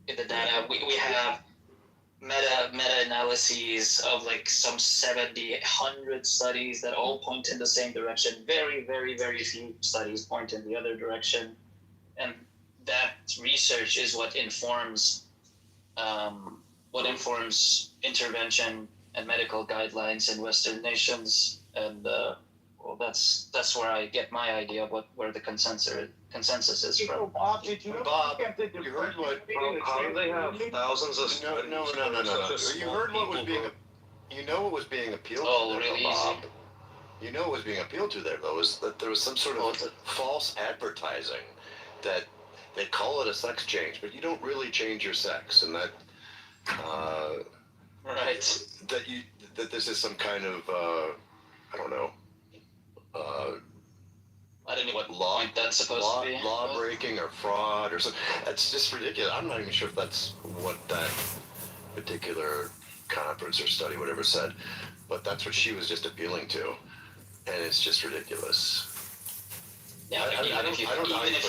the data. We have meta-analyses of like some 70, 100 studies that all point in the same direction. Very, very, very few studies point in the other direction. And that research is what informs intervention and medical guidelines in Western nations. And that's where I get my idea of where the consensus is from. Bob, you heard what? How do they have thousands of studies? No. You heard what was being. You know what was being appealed to. Oh, there, really Bob. easy. You know what was being appealed to there, though, is that there was some sort of false advertising that they call it a sex change, but you don't really change your sex, and that. Right. That this is some kind of I don't know. I don't know what law that's supposed to be. Law breaking or fraud or something. That's just ridiculous. I'm not even sure if that's what that particular conference or study, whatever, said, but that's what she was just appealing to, and it's just ridiculous. Yeah, even if you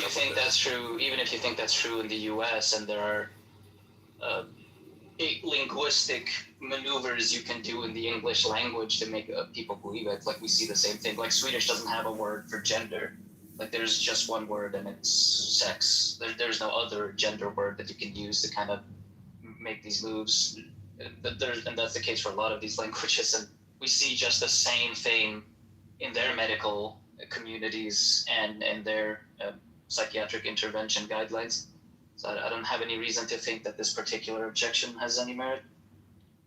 think that's true in the U.S. and there are 8 linguistic maneuvers you can do in the English language to make people believe it. Like, we see the same thing. Like, Swedish doesn't have a word for gender. Like, there's just one word and it's sex. There's no other gender word that you can use to kind of make these moves. And that's the case for a lot of these languages. And we see just the same thing in their medical communities and in their psychiatric intervention guidelines. So I don't have any reason to think that this particular objection has any merit.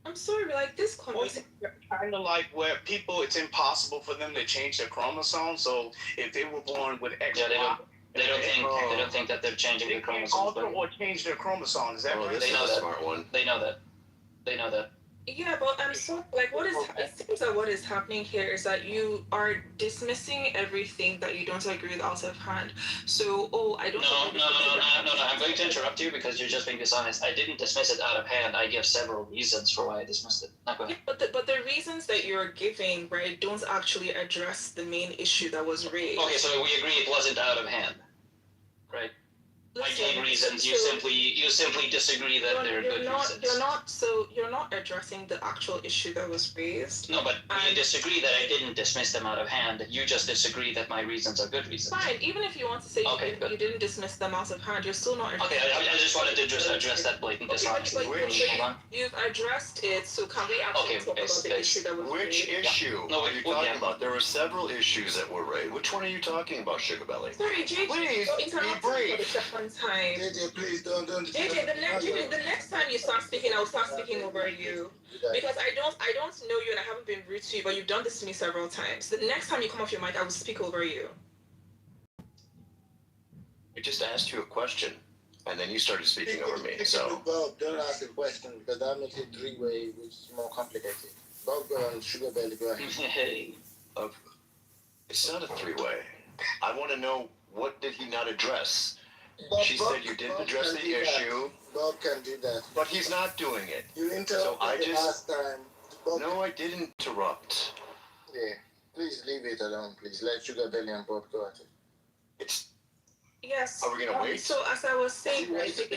I'm sorry, but like this conversation. Kind of like where people, it's impossible for them to change their chromosome. So if they were born with X, they don't think that they're changing their chromosomes. Alter or change their chromosomes. Is that right? They know that. Smart one. They know that. Yeah, but I'm so like, it seems that what is happening here is that you are dismissing everything that you don't agree with out of hand. So, I don't. No. I'm going to interrupt you because you're just being dishonest. I didn't dismiss it out of hand. I give several reasons for why I dismissed it. Now, go ahead. Yeah, but the reasons that you're giving, right, don't actually address the main issue that was raised. Okay, so we agree it wasn't out of hand, right? I gave reasons. You simply disagree that they're good reasons. You're not addressing the actual issue that was raised. No, but you disagree that I didn't dismiss them out of hand. You just disagree that my reasons are good reasons. Fine. Even if you want to say you didn't dismiss them out of hand, you're still not addressing. Okay, I just wanted to address that blatant dishonesty. You've addressed it, so can we actually talk about the issue that was Which raised? issue are you talking about? There were several issues that were raised. Which one are you talking about, Sugar Belly? Sorry, JJ. Please, be brief. Time. JJ, please don't. JJ, the next time you start speaking, I'll start speaking over you. Because I don't know you and I haven't been rude to you, but you've done this to me several times. The next time you come off your mic, I will speak over you. I just asked you a question, and then you started speaking over me. So Bob, don't ask a question because that makes it three-way, which is more complicated. Bob, go on. Sugar Belly, go ahead. Hey. It's not a three-way. I want to know, what did he not address? Bob, She said you didn't address the issue. Bob can do that. But he's not doing it. You interrupted last time. Bob, no, I didn't interrupt. Yeah. Please leave it alone, please. Let Sugar Belly and Bob go at it. Yes. Are we gonna wait? So as I was saying, right, the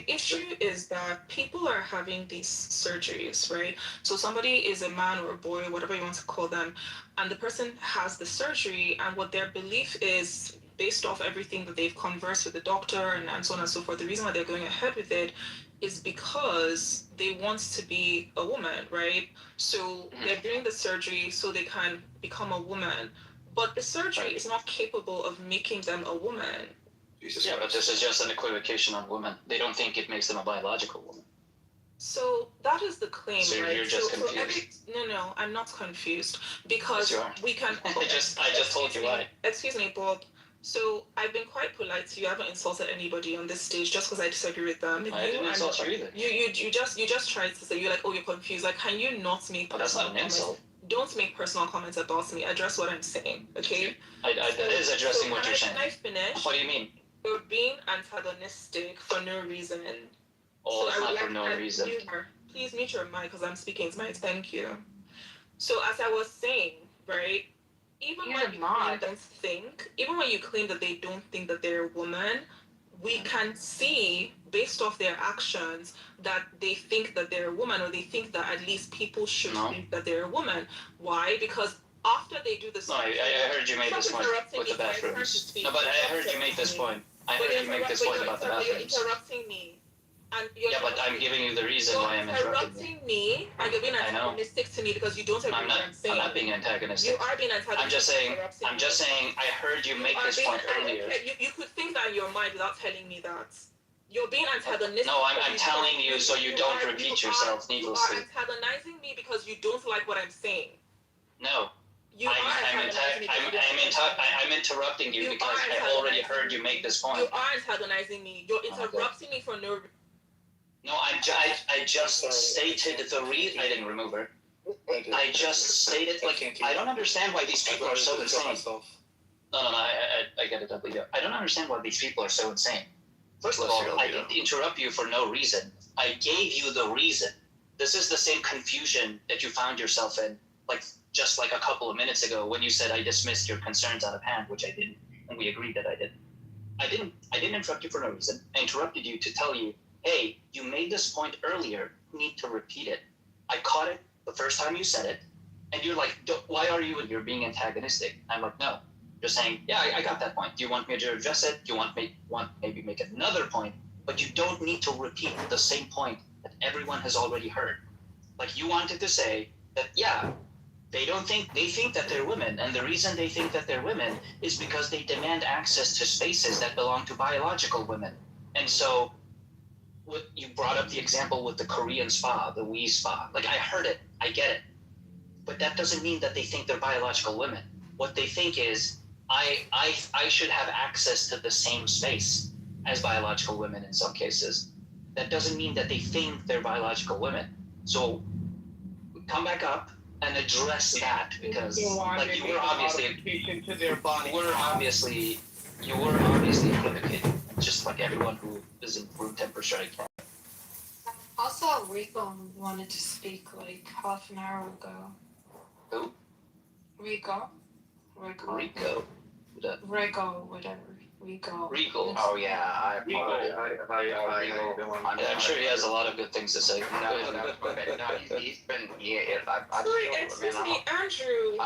issue is that people are having these surgeries, right? So somebody is a man or a boy, whatever you want to call them, and the person has the surgery, and what their belief is, based off everything that they've conversed with the doctor and so on and so forth, the reason why they're going ahead with it is because they want to be a woman, right? So they're doing the surgery so they can become a woman. But the surgery is not capable of making them a woman. Yeah, but this is just an equivocation on women. They don't think it makes them a biological woman. So that is the claim, so right? You're just confused. No, I'm not confused because we can. I just told you why. Excuse me, Bob. So I've been quite polite to you. I haven't insulted anybody on this stage just because I disagree with them. I didn't insult you either. You just tried to say, you're like, oh, you're confused. Like, can you not make? But that's not an insult. Don't make personal comments about me. Address what I'm saying, okay? That is addressing what you're saying. Can I finish? What do you mean? You're being antagonistic for no reason. Oh, it's not for no reason. Please mute your mic because I'm speaking to my thank you. So as I was saying, right? Even when you claim that they don't think that they're a woman, we can see based off their actions that they think that they're a woman, or they think that at least people should think that they're a woman. Why? Because after they do this... No, I heard you make this point with the bathrooms. No, but I heard you make this point. I heard you make this point about the bathrooms. You're interrupting me. Yeah, but I'm giving you the reason why I'm interrupting me, and you're being antagonistic to me because you don't agree with what I'm saying. I'm not being antagonistic. You are being antagonistic. I'm just saying, I heard you make this point earlier. You could think that in your mind without telling me that. You're being antagonistic. No, I'm telling you so you don't repeat yourself needlessly. You are antagonizing me because you don't like what I'm saying. No. I'm interrupting you because I already heard you make this point. You are antagonizing me. You're interrupting me for no reason. No, I just stated the reason. I didn't remove her. I just stated, like, I don't understand why these people are so insane. No, I get it, W. I don't understand why these people are so insane. First of all, I didn't interrupt you for no reason. I gave you the reason. This is the same confusion that you found yourself in, like, just like a couple of minutes ago when you said I dismissed your concerns out of hand, which I didn't, and we agreed that I didn't. I didn't interrupt you for no reason. I interrupted you to tell you, hey, you made this point earlier, you need to repeat it. I caught it the first time you said it, and you're like, why are you're being antagonistic? I'm like, no. You're saying, yeah, I got that point. Do you want me to address it? Do you want maybe make another point? But you don't need to repeat the same point that everyone has already heard. Like, you wanted to say that, yeah, they think that they're women, and the reason they think that they're women is because they demand access to spaces that belong to biological women. And so, you brought up the example with the Korean spa, the Wii spa. Like, I heard it, I get it. But that doesn't mean that they think they're biological women. What they think is, I should have access to the same space as biological women in some cases. That doesn't mean that they think they're biological women. So, come back up and address that, because like you were obviously equivocating, just like everyone who is in room temperature. Also, Rico wanted to speak like half an hour ago. Who? Rico. Whatever. Regal. Oh yeah, Regal. I'm sure he has a lot of good things to say. Excuse me, Andrew.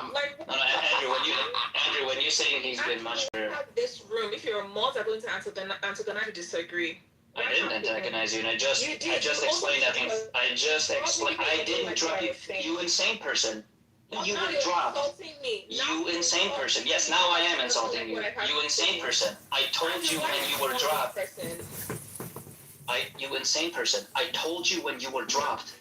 Andrew, when you're saying he's been much better. This room, if you're more than going to antagonize, I disagree. I didn't antagonize you, and I just explained that. I didn't drop you. You insane person. You were dropped. You insane person. Yes, now I am insulting you. You insane person. I told you when you were dropped. You insane person. I told you when you were dropped.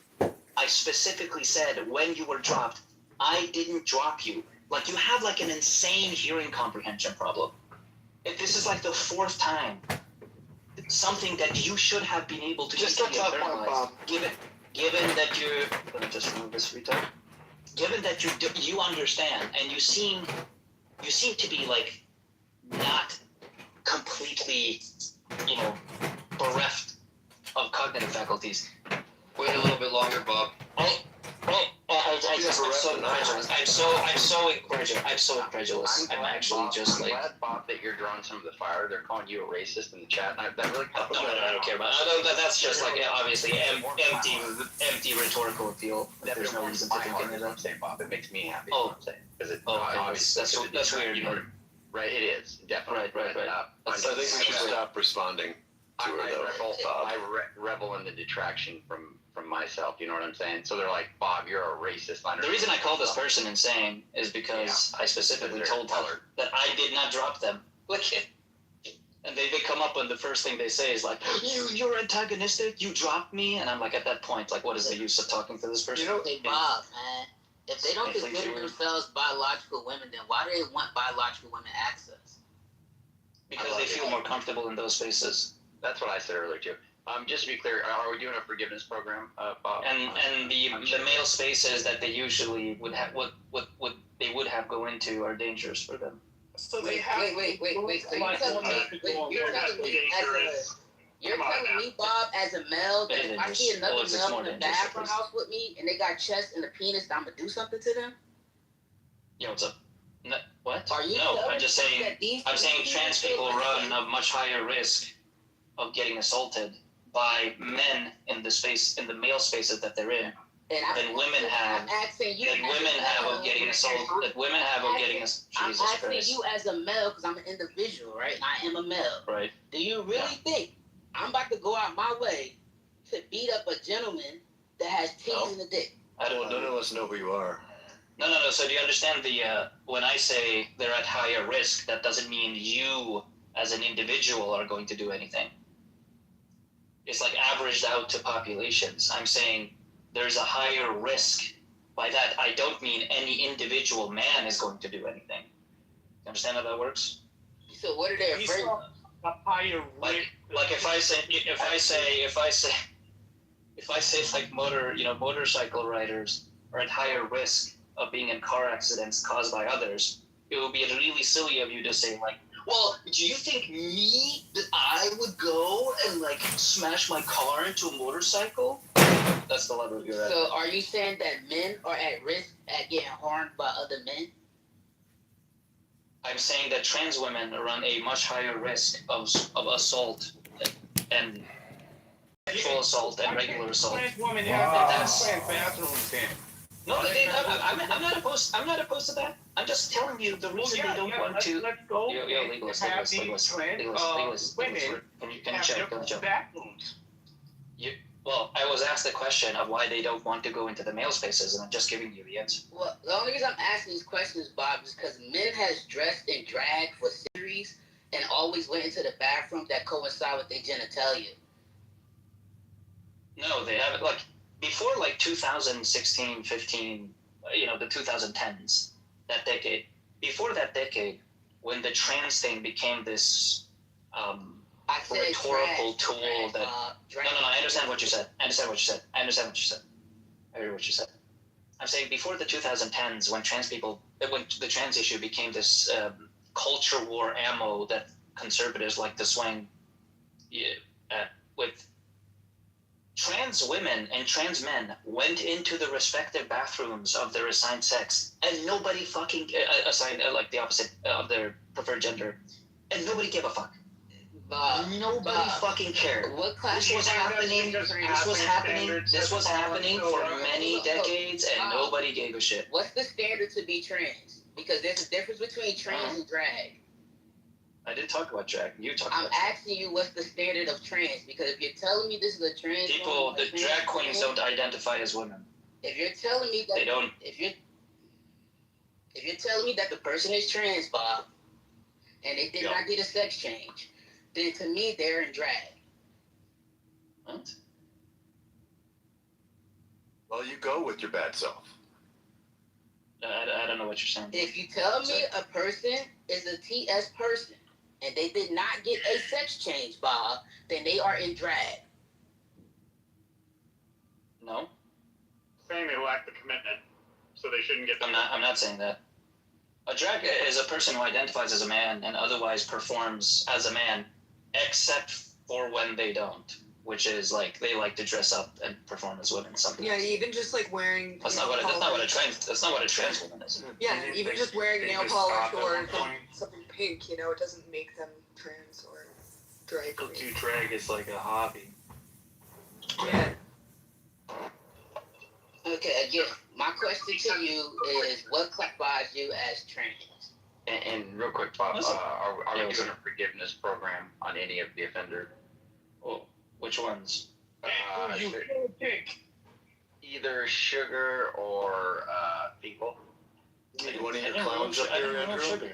I specifically said when you were dropped. I didn't drop you. Like, you have like an insane hearing comprehension problem. This is like the 4th time. Something that you should have been able to just internalize. Given that you're. Let me just remove this retard. Given that you understand and you seem to be like not completely, bereft of cognitive faculties. Wait a little bit longer, Bob. I'm so incredulous. I'm actually just like. I'm glad, Bob, that you're drawing some of the fire. They're calling you a racist in the chat. And that really. No, I don't care about that. That's just like obviously empty rhetorical appeal. There's no reason to think any of that. Saying, Bob, it makes me happy. Oh, obviously that's weird. Right, it is definitely right. I think we should stop responding to her though. I revel in the detraction from myself, you know what I'm saying? So they're like, Bob, you're a racist. The reason I call this person insane is because I specifically told her that I did not drop them. And they come up and the first thing they say is like, you're antagonistic, you dropped me. And I'm like, at that point, like, what is the use of talking to this person? Hey, Bob, man, if they don't consider themselves biological women, then why do they want biological women access? Because they feel more comfortable in those spaces. That's what I said earlier too. Just to be clear, are we doing a forgiveness program, Bob? And the male spaces that they usually would have, what they would have go into are dangerous for them. So they have. Wait. So you're telling me, Bob, as a male, that if I see another male in the bathroom house with me and they got chest and a penis, I'm gonna do something to them? Yeah, what's up? No, what? Are you? No, I'm just saying. I'm saying trans people run a much higher risk of getting assaulted by men in the male spaces that they're in than women have. Of getting assaulted. That women have of getting assaulted. I'm asking you as a male because I'm an individual, right? And I am a male. Right. Do you really think I'm about to go out my way to beat up a gentleman that has titties and a dick? I don't know. None of us know who you are. No. So do you understand when I say they're at higher risk, that doesn't mean you as an individual are going to do anything. It's like averaged out to populations. I'm saying there's a higher risk. By that, I don't mean any individual man is going to do anything. You understand how that works? So what are they afraid of? A higher risk. Like if I say like motorcycle riders are at higher risk of being in car accidents caused by others, it would be really silly of you to say like, well, do you think that I would go and like smash my car into a motorcycle? That's the level you're at. So are you saying that men are at risk at getting harmed by other men? I'm saying that trans women run a much higher risk of assault and sexual assault and regular assault. Trans women have trans bathrooms then. No, I'm not opposed. I'm not opposed to that. I'm just telling you the reason they don't want to. Let's go. Legalist. Women can you check? bathrooms. Well, I was asked the question of why they don't want to go into the male spaces, and I'm just giving you the answer. Well, the only reason I'm asking these questions, Bob, is because men has dressed in drag for series and always went into the bathroom that coincide with their genitalia. No, they haven't. Like before, like 2016, 15, the 2010s, that decade. Before that decade, when the trans thing became this rhetorical tool that. No, I understand what you said. I heard what you said. I'm saying before the 2010s, when the trans issue became this culture war ammo that conservatives like to swing with. Trans women and trans men went into the respective bathrooms of their assigned sex, and nobody fucking assigned like the opposite of their preferred gender, and nobody gave a fuck. Nobody Bob, fucking cared. What class This was happening. This was happening for many decades, and nobody gave a shit. What's the standard to be trans? Because there's a difference between trans and drag. I did talk about drag. You talked about I'm asking you what's the standard of trans, because if you're telling me this is a trans people, woman, the drag queens don't identify as women. If you're telling me that they don't, if you're telling me that the person is trans, Bob, and they did not get a sex change, then to me they're in drag. What? Well, you go with your bad self. I don't know what you're saying. If you tell me a person is a TS person and they did not get a sex change, Bob, then they are in drag. No. Saying they lack the commitment, so they shouldn't get. I'm not saying that. A drag is a person who identifies as a man and otherwise performs as a man, except for when they don't, which is like they like to dress up and perform as women sometimes. Yeah, even just like wearing. That's not what a trans woman is. Yeah, even just wearing nail polish or something pink, you know, it doesn't make them trans or drag. People do drag is like a hobby. Yeah. Okay, again, my question to you is, what classifies you as trans? And real quick, Bob, are we doing a forgiveness program on any of the offenders? Oh, which ones? Either Sugar or People. You want to hear clowns up here, Andrew?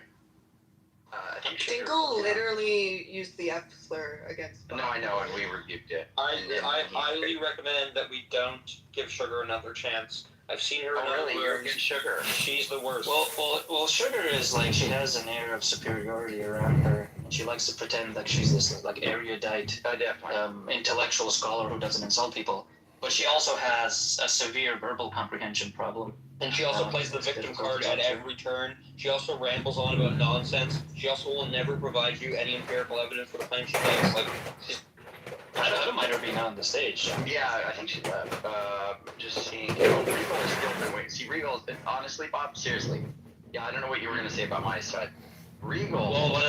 I think Finkel literally used the F slur against Bob. No, I know, and we rebuked it. I highly recommend that we don't give Sugar another chance. I've seen her in other really? You're a rooms. good Sugar. She's the worst. Well, Sugar is like, she has an air of superiority around her, and she likes to pretend like she's this like erudite, intellectual scholar who doesn't insult people. But she also has a severe verbal comprehension problem. And she also plays the victim card at every turn. She also rambles on about nonsense. She also will never provide you any empirical evidence for the claim she makes. Like, I don't mind her being on the stage. Yeah, I think she left. Just seeing. Regal is still been waiting. See, Regal, honestly, Bob, seriously. Yeah, I don't know what you were gonna say about my side. Regal. Well, what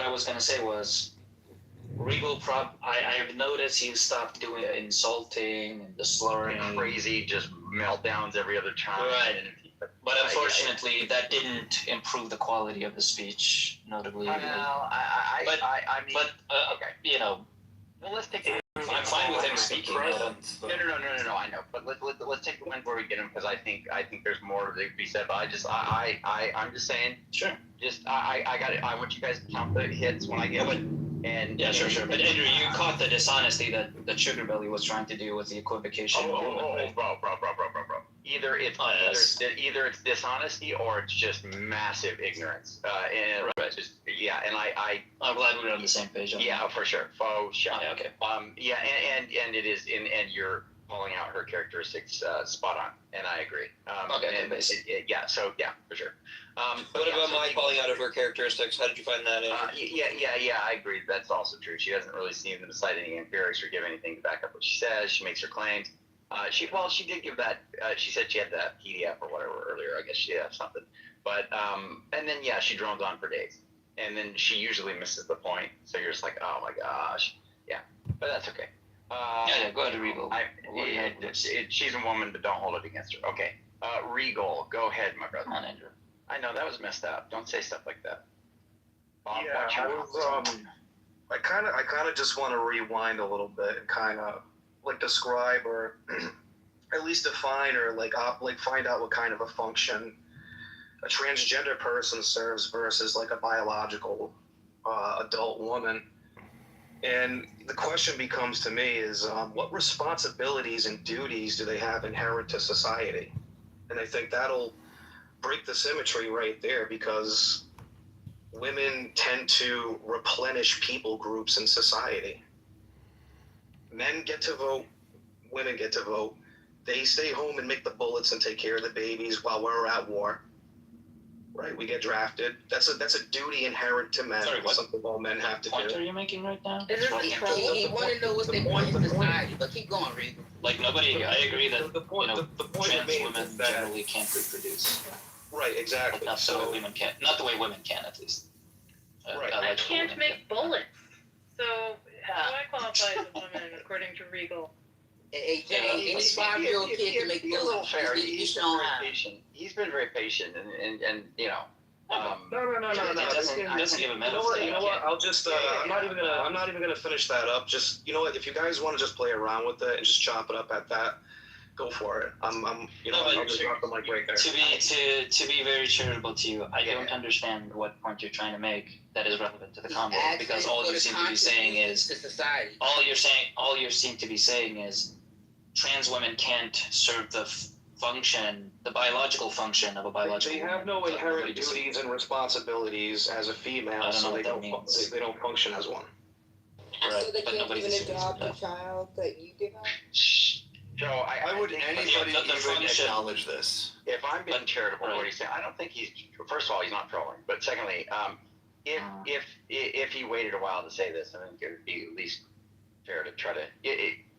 I was gonna say was, Regal I've noticed he stopped doing insulting and the slurring. Crazy, just meltdowns every other time. Right. But unfortunately, that didn't improve the quality of the speech, notably. I know. But okay, you know. Well, let's take. I'm fine with him speaking. No. I know, but let's take the win where we get him, because I think there's more to be said. But I'm just saying. Sure. I want you guys to count the hits when I give it. And yeah, sure. But Andrew, you caught the dishonesty that Sugar Belly was trying to do with the equivocation. Bro. Either it's dishonesty or it's just massive ignorance. And right. Just and I'm glad we're on the same page. Yeah, for sure. Faux shot. Yeah, okay. And it is and you're calling out her characteristics spot on, and I agree. For sure. What about my calling out of her characteristics? How did you find that? I agree. That's also true. She doesn't really seem to cite any empirics or give anything to back up what she says. She makes her claims. She did give that. She said she had that PDF or whatever earlier. I guess she had something. But and then she drones on for days, and then she usually misses the point. So you're just like, oh my gosh, yeah. But that's okay. Go ahead, Regal. She's a woman, but don't hold it against her. Okay. Regal, go ahead, my brother. Come on, Andrew. I know that was messed up. Don't say stuff like that. Bob, I kind of just want to rewind a little bit and kind of like describe or at least define or find out what kind of a function a transgender person serves versus like a biological adult woman. And the question becomes to me is what responsibilities and duties do they have inherent to society? And I think that'll break the symmetry right there, because women tend to replenish people groups in society. Men get to vote, women get to vote. They stay home and make the bullets and take care of the babies while we're at war. Right, we get drafted. That's a duty inherent to men. Sorry, what? Something all men have to do. What point are you making right now? He want to know what's their point in society, but keep going, Regal. Like nobody, I agree that trans women generally can't reproduce. Right, exactly. Not the way women can, at least. Right. I can't make bullets, so how do I qualify as a woman according to Regal? Hey, Jay, any 5-year-old kid can make Be a little bullets. fair. You He's been shown very how. patient. He's been very patient, and you know. No. It doesn't give a metaphor. You know what? I'll just. I'm not even gonna finish that up. Just, you know what? If you guys want to just play around with it and just chop it up at that, go for it. I'll just drop the mic right there. To be very charitable to you, I don't understand what point you're trying to make that is relevant to the combo, because all you seem to be saying is all you seem to be saying is trans women can't serve the biological function of a biological. They have no inherent duties and responsibilities as a female, so they don't function as one. Right, so they can't even adopt a child that you give up? Joe, Why would anybody even acknowledge this? If I'm being charitable, what he's saying, I don't think he's. First of all, he's not trolling. But secondly, if he waited a while to say this, I think it would be at least fair to try to.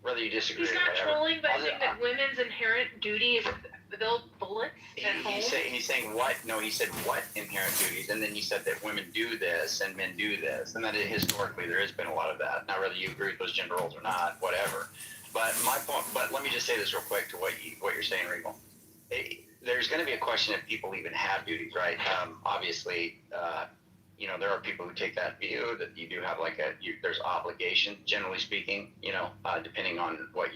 Whether you disagree. He's not trolling, but I think that women's inherent duty is to build bullets at home. He's saying what? No, he said what inherent duties, and then he said that women do this and men do this, and that historically there has been a lot of that. Now, whether you agree with those gender roles or not, whatever. But my point. But let me just say this real quick to what you're saying, Regal. There's going to be a question if people even have duties, right? Obviously, there are people who take that view that you do have there's obligation, generally speaking, depending on what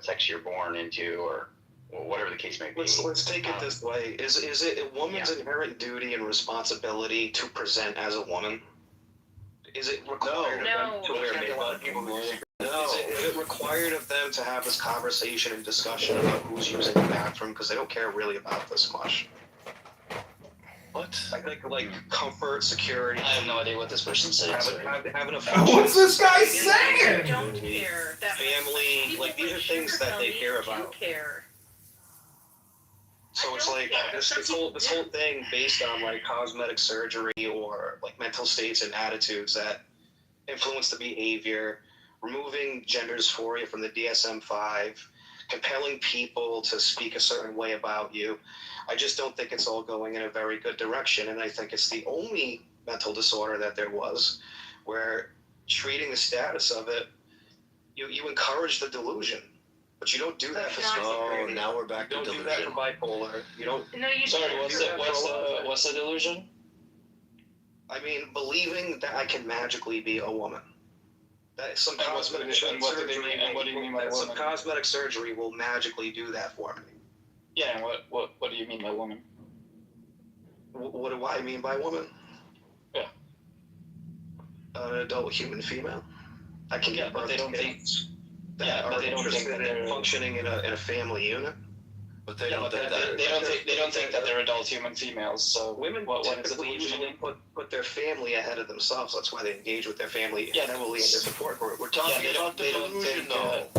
sex you're born into or whatever the case may be. Let's take it this way. Is it a woman's inherent duty and responsibility to present as a woman? Is it required of them to wear makeup? Is it required of them to have this conversation and discussion about who's using the bathroom? Because they don't care really about this much. What? I think comfort, security. I have no idea what this person said. Having a What's this guy saying? Don't care. Family, these are things that they care about. So it's this whole thing based on cosmetic surgery or mental states and attitudes that influence the behavior, removing gender dysphoria from the DSM-5, compelling people to speak a certain way about you. I just don't think it's all going in a very good direction, and I think it's the only mental disorder that there was where treating the status of it, you encourage the delusion. But you don't do that for schizophrenia. Now we're back to delusion. You don't do that for bipolar. You don't. Sorry, what's the delusion? I mean, believing that I can magically be a woman. That some cosmetic surgery. What do you mean by woman? Some cosmetic surgery will magically do that for me. Yeah, and what do you mean by woman? What do I mean by woman? Yeah. An adult human female. I can get birth. But they don't think. That are interested in functioning in a family unit. But they don't think that they're adult human females. So women typically usually put their family ahead of themselves. That's why they engage with their family heavily in the support group. We're talking about the delusion, though.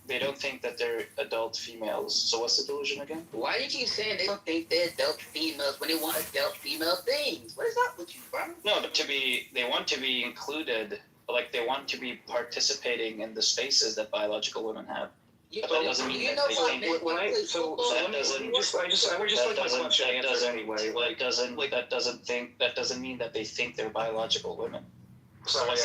They don't think that they're adult females. So what's the delusion again? Why do you keep saying they don't think they're adult females when they want adult female things? What is up with you, bro? No, but they want to be included. They want to be participating in the spaces that biological women have. But that doesn't mean that they think. That doesn't mean that they think they're biological women. Sorry, I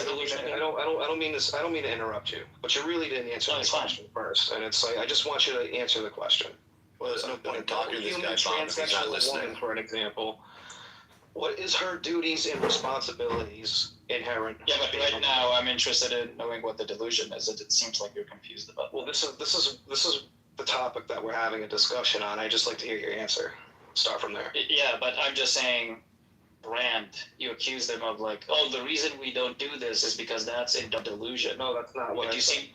don't mean this. I don't mean to interrupt you, but you really didn't answer the question first, and it's I just want you to answer the question. Well, there's no point in talking to this guy, Bob, if he's not listening. Woman, for an example, what is her duties and responsibilities inherent? Yeah, but right now I'm interested in knowing what the delusion is. It seems like you're confused about. Well, this is the topic that we're having a discussion on. I'd just like to hear your answer. Start from there. Yeah, but I'm just saying, Brand, you accuse them of the reason we don't do this is because that's a delusion. No, that's not what I said.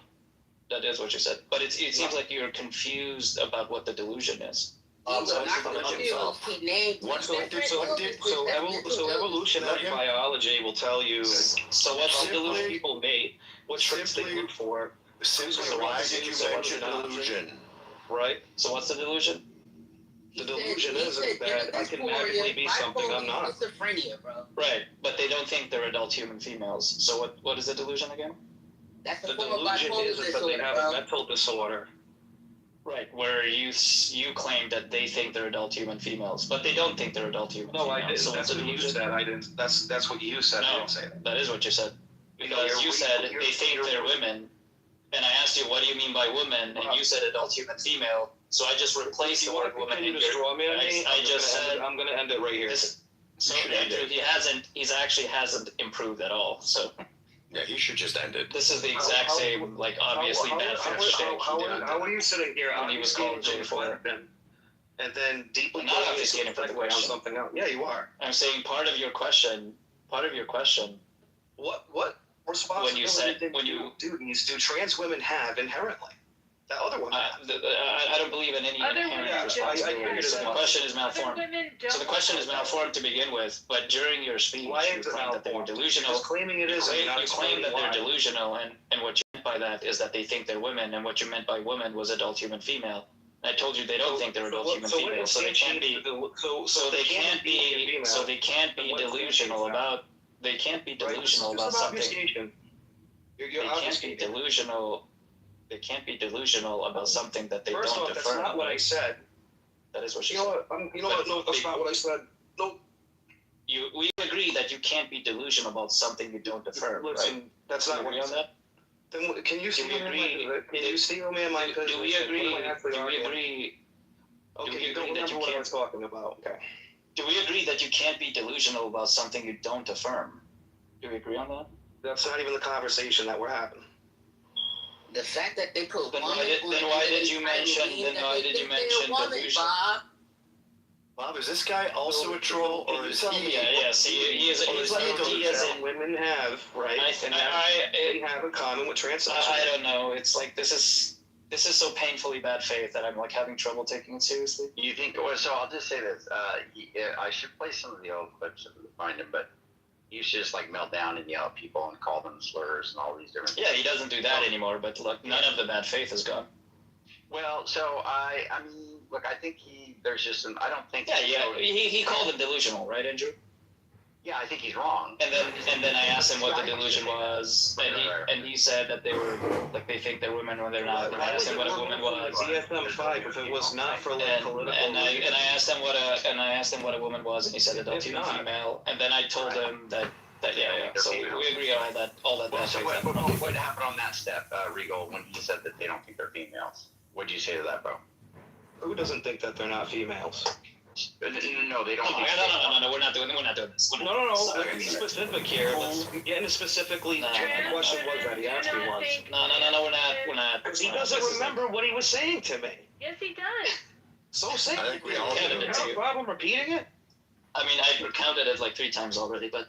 That is what you said. But it seems like you're confused about what the delusion is. So evolutionary biology will tell you what's the delusion people mate, what tricks they look for. Why did you mention delusion? Right? So what's the delusion? The delusion is that I can magically be something I'm not. Schizophrenia, bro. Right, but they don't think they're adult human females. So what is the delusion again? That's the delusion is that they have a mental disorder. Right, where you claim that they think they're adult human females, but they don't think they're adult human females. No, I didn't. So That's what you said. I didn't. That's what you said. No, I didn't say that. that is what you said. Because you said they think they're women, and I asked you, what do you mean by women? And you said adult human female. So I just replaced the word woman. You just draw me on me. I just said I'm going to end it right here. So Andrew, he actually hasn't improved at all. So yeah, he should just end it. this is the exact same, like obviously bad mistake. How are you sitting here? When he was called J4. And then deeply not obfuscating for the question. Something else. Yeah, you are. I'm saying part of your question. What responsibility do trans women have inherently? That other one. I don't believe in any inherent responsibility. So the question is malformed. So the question is malformed to begin with. But during your speech, you claim that they were delusional. Claiming it is. You claim that they're delusional, and what you meant by that is that they think they're women, and what you meant by woman was adult human female. I told you they don't think they're adult human females, so they can't be. So they can't be. So they can't be delusional about. They can't be delusional about something. They can't be delusional. They can't be delusional about something that they don't affirm. That's not what I said. That is what she said. You know what? No, that's not what I said. No. We agree that you can't be delusional about something you don't affirm. Listen, right? that's not what I said. Then can you see me in my? Do we agree? Do we agree? Okay, you don't remember what I was talking about. Okay. Do we agree that you can't be delusional about something you don't affirm? Do we agree on that? That's not even the conversation that we're having. The fact that they put then why did you mention delusion? Bob, is this guy also a troll, or is he? Yeah. See, he is. Women have right. They have in common with transsexuals. I don't know. It's like this is so painfully bad faith that I'm like having trouble taking it seriously. You think? Well, so I'll just say this. I should play some of the old clips to find him, but he should just like melt down and yell at people and call them slurs and all these different. Yeah, he doesn't do that anymore. But look, none of the bad faith is gone. Well, so I mean, look, I think there's just some. I don't think. Yeah. He called him delusional, right, Andrew? Yeah, I think he's wrong. And then I asked him what the delusion was, and he said that they were like they think they're women when they're not. And I asked him what a woman was. DSM-5, if it was not for like political. And I asked him what a woman was, and he said adult human female. And then I told him that yeah. So we agree on all that. Well, so what happened on that step, Regal, when he said that they don't think they're females? What'd you say to that, Bo? Who doesn't think that they're not females? No, they don't. No, we're not doing this. No. Let's be specific here. Let's get specifically. The question was that he asked me once. No, we're not. He doesn't remember what he was saying to me. Yes, he does. So say it. I think we all do. You have a problem repeating it? I mean, I recounted it like 3 times already, but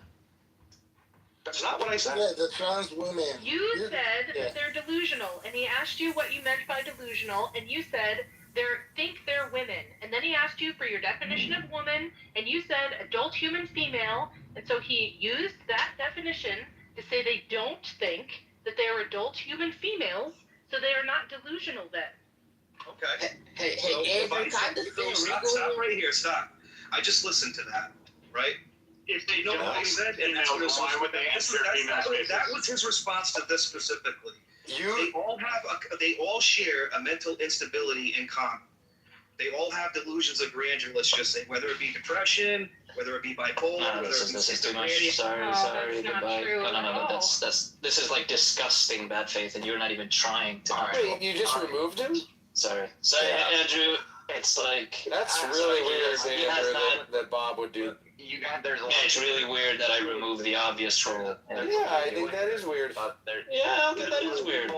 that's not what I said. Yeah, the trans women. You said that they're delusional, and he asked you what you meant by delusional, and you said think they're women. And then he asked you for your definition of woman, and you said adult human female, and so he used that definition to say they don't think that they are adult human females, so they are not delusional then. Okay. Hey, Andrew, stop right here, stop. I just listened to that, right? If they You know what I said? And that's what why would they answer that was his response to this specifically. They all share a mental instability in common. They all have delusions of grandeur, let's just say, whether it be depression, whether it be bipolar, whether it be this is too much. Sorry, goodbye. No. This is like disgusting bad faith, and you're not even trying to. Wait, you just removed him? Sorry, Andrew. It's like that's really weird, Andrew, that Bob would do. It's really weird that I removed the obvious troll. Yeah, I think that is weird. I think that is weird.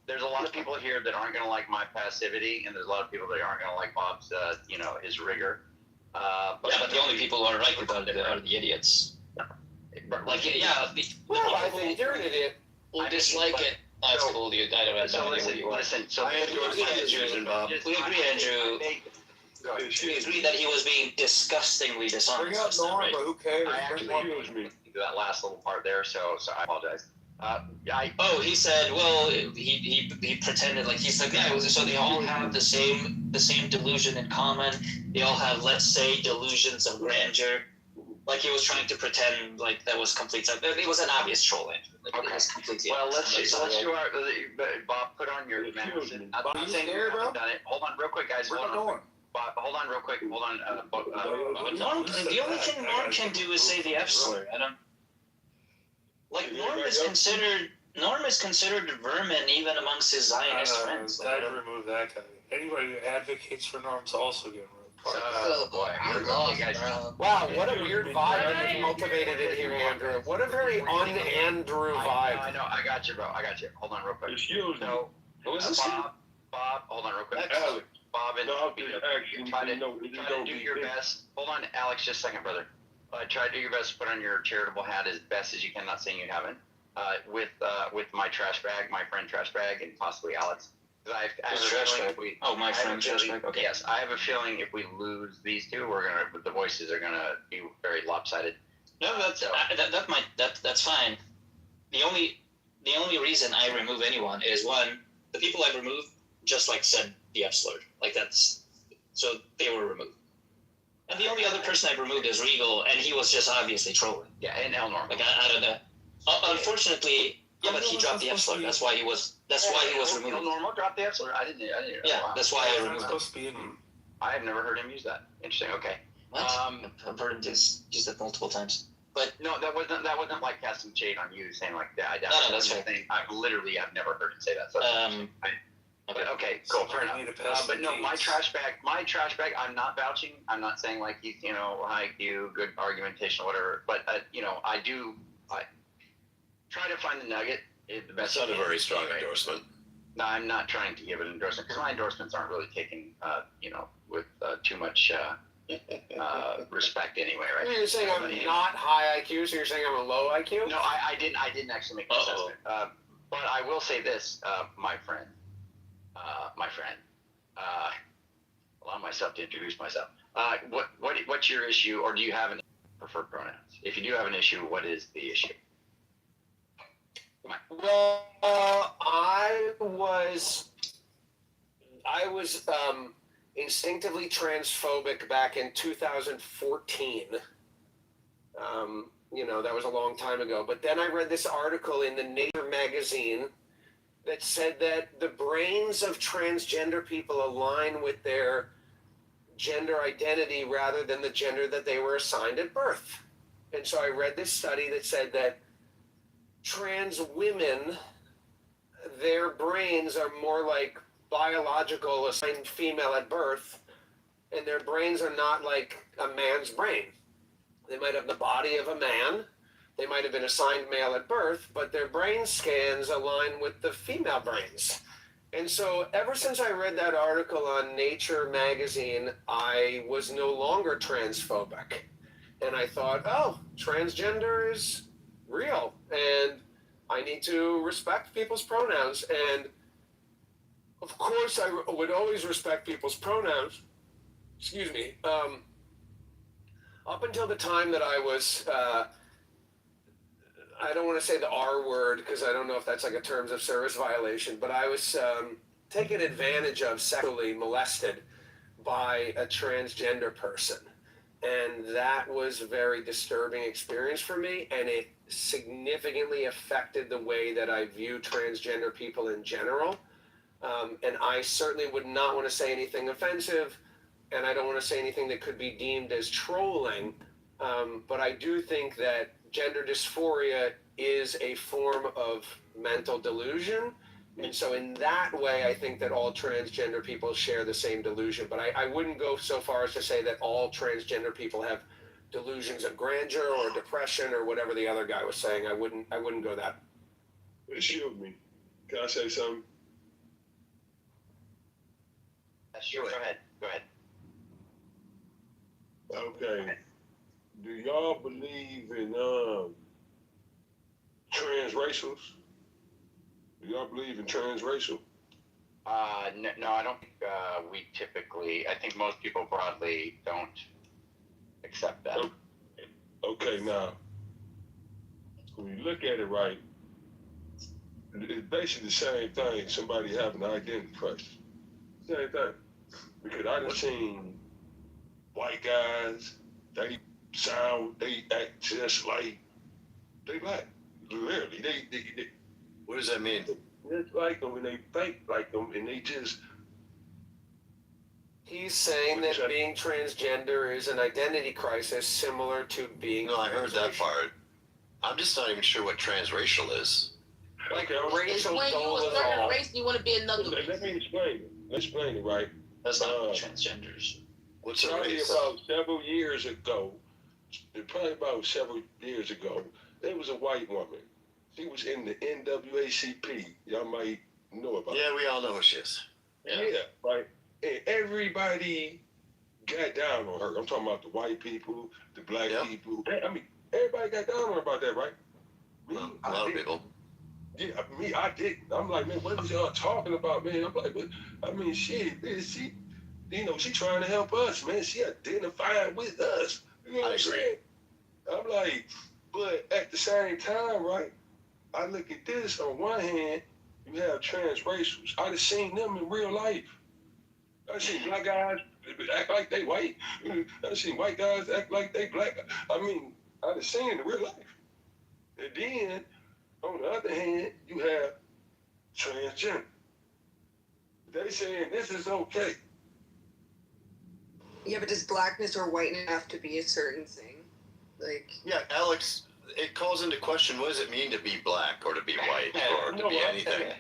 There's a lot of people here that aren't going to like my passivity, and there's a lot of people that aren't going to like Bob's, his rigor. But the only people who are right about it are the idiots. I think you're an idiot. We'll dislike it. That's cool. I don't have listen. So I agree, Andrew. We agree that he was being disgustingly dishonest. Bring up Norm, but who cares? I actually do that last little part there, so I apologize. He said, well, he pretended like he said, yeah, so they all have the same delusion in common. They all have, let's say, delusions of grandeur. Like he was trying to pretend like that was complete. It was an obvious troll, Andrew. Like, Okay. It was completely. Well, obvious. let's do our. Bob, put on your mask. Bob, I'm you saying you scared, haven't bro? done it. Hold on, real quick, guys. Hold on. Bob, hold on, real quick. Hold on. Norm, the only thing Norm can do is say the F slur. I don't. Like Norm is considered vermin even amongst his Zionist friends. I remove that guy. Anybody who advocates for Norm's also getting removed. Oh boy, I'm lost, bro. Wow, what a weird vibe you cultivated in here, Andrew. What a very un-Andrew vibe. I know. I got you, bro. I got you. Hold on, real quick. Excuse me. No. Who is this? Bob, hold on, real quick. Alex. Bob and try to don't do your best. Hold on, Alex, just a second, brother. Try to do your best to put on your charitable hat as best as you can. Not saying you haven't. With my trash bag, my friend trash bag, and possibly Alex. I have a feeling my friend trash bag. Okay. Yes, I have a feeling if we lose these two, the voices are gonna be very lopsided. No, that's fine. The only reason I remove anyone is one, the people I remove just like said the F slur. Like that's so they were removed. And the only other person I removed is Regal, and he was just obviously trolling. Yeah, and Elnor. Like I don't know. Unfortunately, yeah, but he dropped the F slur. That's why he was removed. Elnor dropped the F slur. I didn't. Yeah, wow. That's why I removed him. I have never heard him use that. Interesting. Okay. What? I've heard him use that multiple times. But no, that wasn't like casting shade on you, saying like that. No, that's right. I've never heard him say that. So okay, cool, fair enough. But no, my trash bag. I'm not vouching. I'm not saying like he's high IQ, good argumentation, whatever. But I try to find the nugget. The best. That's not a very strong endorsement. No, I'm not trying to give an endorsement because my endorsements aren't really taken, with too much respect anyway, right? You're saying I'm not high IQ, so you're saying I'm a low IQ? No, I didn't actually make an assessment. But I will say this, my friend. Allow myself to introduce myself. What's your issue, or do you have any preferred pronouns? If you do have an issue, what is the issue? Well, I was instinctively transphobic back in 2014. That was a long time ago. But then I read this article in the Nature magazine that said that the brains of transgender people align with their gender identity rather than the gender that they were assigned at birth. And so I read this study that said that trans women, their brains are more like biological assigned female at birth, and their brains are not like a man's brain. They might have the body of a man, they might have been assigned male at birth, but their brain scans align with the female brains. And so ever since I read that article on Nature magazine, I was no longer transphobic. And I thought, oh, transgender is real, and I need to respect people's pronouns. And of course, I would always respect people's pronouns. Excuse me. Up until the time that I was, I don't want to say the R word because I don't know if that's like a terms of service violation, but I was taken advantage of, sexually molested by a transgender person. And that was a very disturbing experience for me, and it significantly affected the way that I view transgender people in general. And I certainly would not want to say anything offensive, and I don't want to say anything that could be deemed as trolling, but I do think that gender dysphoria is a form of mental delusion. And so in that way, I think that all transgender people share the same delusion. But I wouldn't go so far as to say that all transgender people have delusions of grandeur or depression or whatever the other guy was saying. I wouldn't go that. Excuse me. Can I say something? Sure. Go ahead. Okay. Do y'all believe in transracials? Do y'all believe in transracial? No, I don't think we typically. I think most people broadly don't accept that. Okay, now when you look at it right, it's basically the same thing. Somebody having an identity crisis. Same thing. Because I done seen white guys, sound, they act just like they black. Literally, they What does that mean? It's like them and they think like them and they just. He's saying that being transgender is an identity crisis similar to being. No, I heard that part. I'm just not even sure what transracial is. Like Okay, racial when you a certain race, you want to be another race. Let me explain it. Let's explain it, right? That's not transgenders. What's a Probably race? about several years ago, there was a white woman. She was in the NAACP. Y'all might know about Yeah, we all know who she is. Yeah, right. And everybody got down on her. I'm talking about the white people, the black people. I mean, everybody got down on her about that, right? Me, a lot of people. Yeah, me, I didn't. I'm like, man, what is y'all talking about, man? I'm like, I mean, shit, man, she, you know, she trying to help us, man. She identifying with us. You know what I'm saying? I'm like, but at the same time, right? I look at this. On one hand, you have transracials. I've seen them in real life. I've seen black guys act like they white. I've seen white guys act like they black. I mean, I've seen it in real life. And then, on the other hand, you have transgender. They saying this is okay. Yeah, but does blackness or whiteness have to be a certain thing? Like. Yeah, Alex, it calls into question, what does it mean to be black or to be white or to be anything?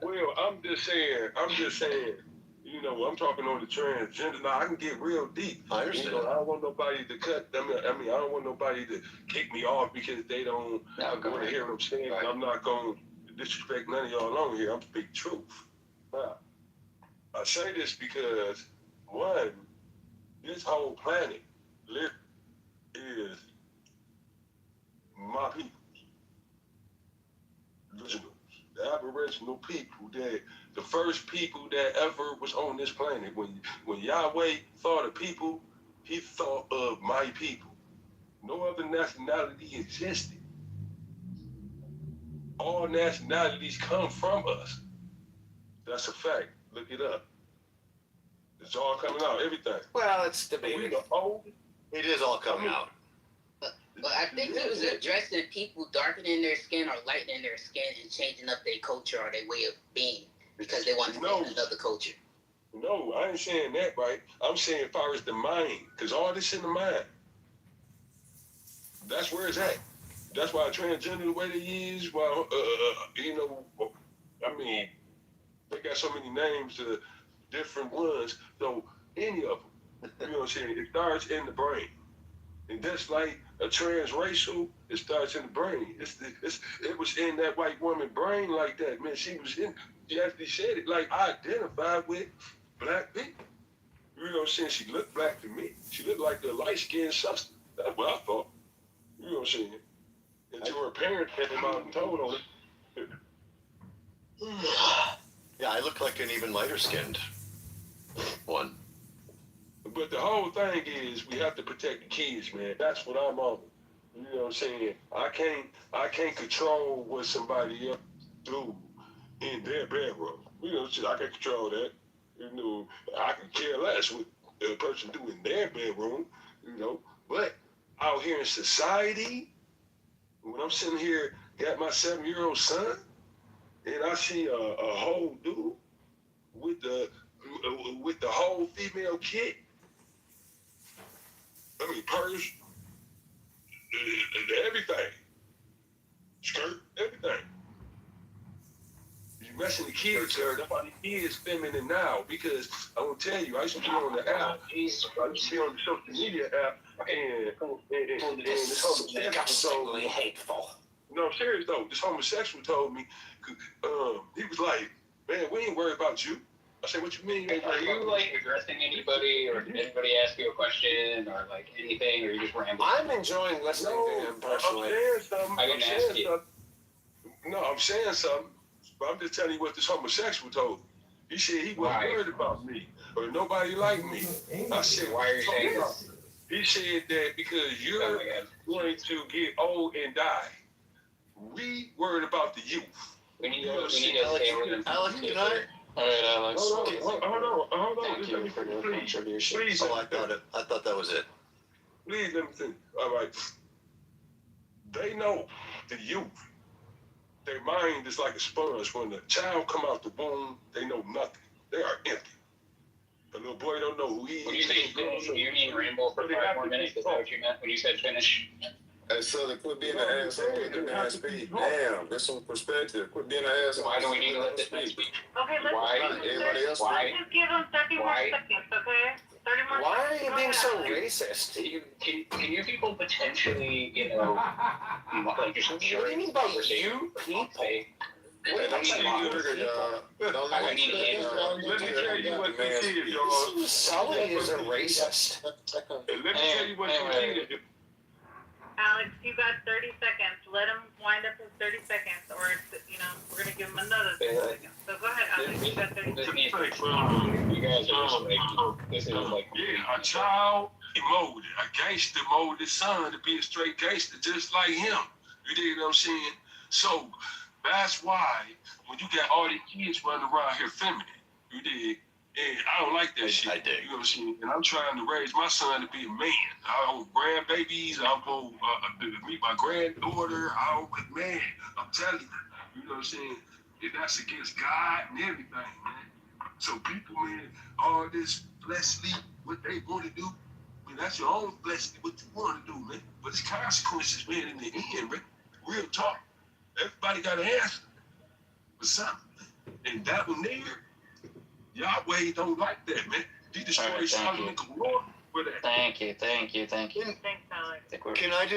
Well, I'm just saying, you know, I'm talking on the transgender. Now, I can get real deep. I understand. You know, I don't want nobody to cut. I mean, I don't want nobody to kick me off because they don't want to hear what I'm saying. Right. I'm not going to disrespect none of y'all on here. I'm speaking truth. Now, I say this because, one, this whole planet is my people. The aboriginal people, that the first people that ever was on this planet. When Yahweh thought of people, he thought of my people. No other nationality existed. All nationalities come from us. That's a fact. Look it up. It's all coming out, everything. Well, it's debated. It is all coming out. But I think it was addressing people darkening their skin or lightening their skin and changing up their culture or their way of being because they want to be another culture. No, I ain't saying that, right? I'm saying as far as the mind, because all this in the mind. That's where it's at. That's why transgender the way they is. Well, you know, I mean, they got so many names, different ones. So any of them, you know what I'm saying? It starts in the brain. And just like a transracial, it starts in the brain. It was in that white woman brain like that, man. She actually said it, like, I identify with black people. You know what I'm saying? She looked black to me. She looked like the light-skinned sister. That's what I thought. You know what I'm saying? Until her parents came out and told on it. Yeah, I look like an even lighter-skinned one. But the whole thing is we have to protect the kids, man. That's what I'm on. You know what I'm saying? I can't control what somebody else do in their bedroom. You know, I can control that. You know, I can care less what a person do in their bedroom, you know. But out here in society, when I'm sitting here, got my 7-year-old son, and I see a whole dude with the whole female kit, I mean, purse, everything, skirt, everything. You messing the kids, sir. That's why the kids feminine now. Because I'm gonna tell you, I used to be on the app. I used to be on the social media app, and this homosexual told me, hateful. No, I'm serious though. This homosexual told me, he was like, man, we ain't worried about you. I said, what you mean? Are you like addressing anybody, or did anybody ask you a question, or like anything, or you just rambling? I'm enjoying listening to him personally. I'm saying something, but I'm just telling you what this homosexual told me. He said he wasn't worried about me or nobody like me. I said, why are you saying that? He said that because you're going to get old and die. We worried about the youth. We need to stay with them. Alex, can I? All right, Alex. Hold on. Thank you for your contribution. Please. Oh, I thought that was it. Please let me finish. All right. They know the youth. Their mind is like a sponge. When the child come out the womb, they know nothing. They are empty. The little boy don't know who he is. When you say finish, do you mean ramble for 5 more minutes? Is that what you meant when you said finish? Hey, Southern, quit being an asshole. Let the man speak. Damn, that's some perspective. Quit being an asshole. Why do we need to let this man speak? Okay, let's just give him 30 more seconds, okay? 30 more Why are seconds. you being so racist? Can you people potentially, you know, like just what do you mean by you people? Hey, don't let me trigger y'all. Don't let me trigger y'all. Let me tell you what this is, y'all. Sully is a racist. Let me tell you what this is. Alex, you got 30 seconds. Let him wind up his 30 seconds, or you know, we're gonna give him another 30 seconds. So go ahead, Alex. You got 30 seconds. You guys are just like, this is like. Yeah, a child he molded, a gangster molded son to be a straight gangster just like him. You dig what I'm saying? So that's why when you got all these kids running around here feminine, you dig. And I don't like that shit. I dig. You know what I'm saying? And I'm trying to raise my son to be a man. I want grandbabies. I want meet my granddaughter. I want, man, I'm telling you. You know what I'm saying? And that's against God and everything, man. So people, man, all this fleshly, what they want to do, I mean, that's your own fleshly, what you want to do, man. But it's consequences, man, in the end, man. Real talk. Everybody got an answer for something. And that one there, Yahweh don't like that, man. He destroyed Solomon and Gomorrah for that. Thank you. Thanks, Alex. Can I just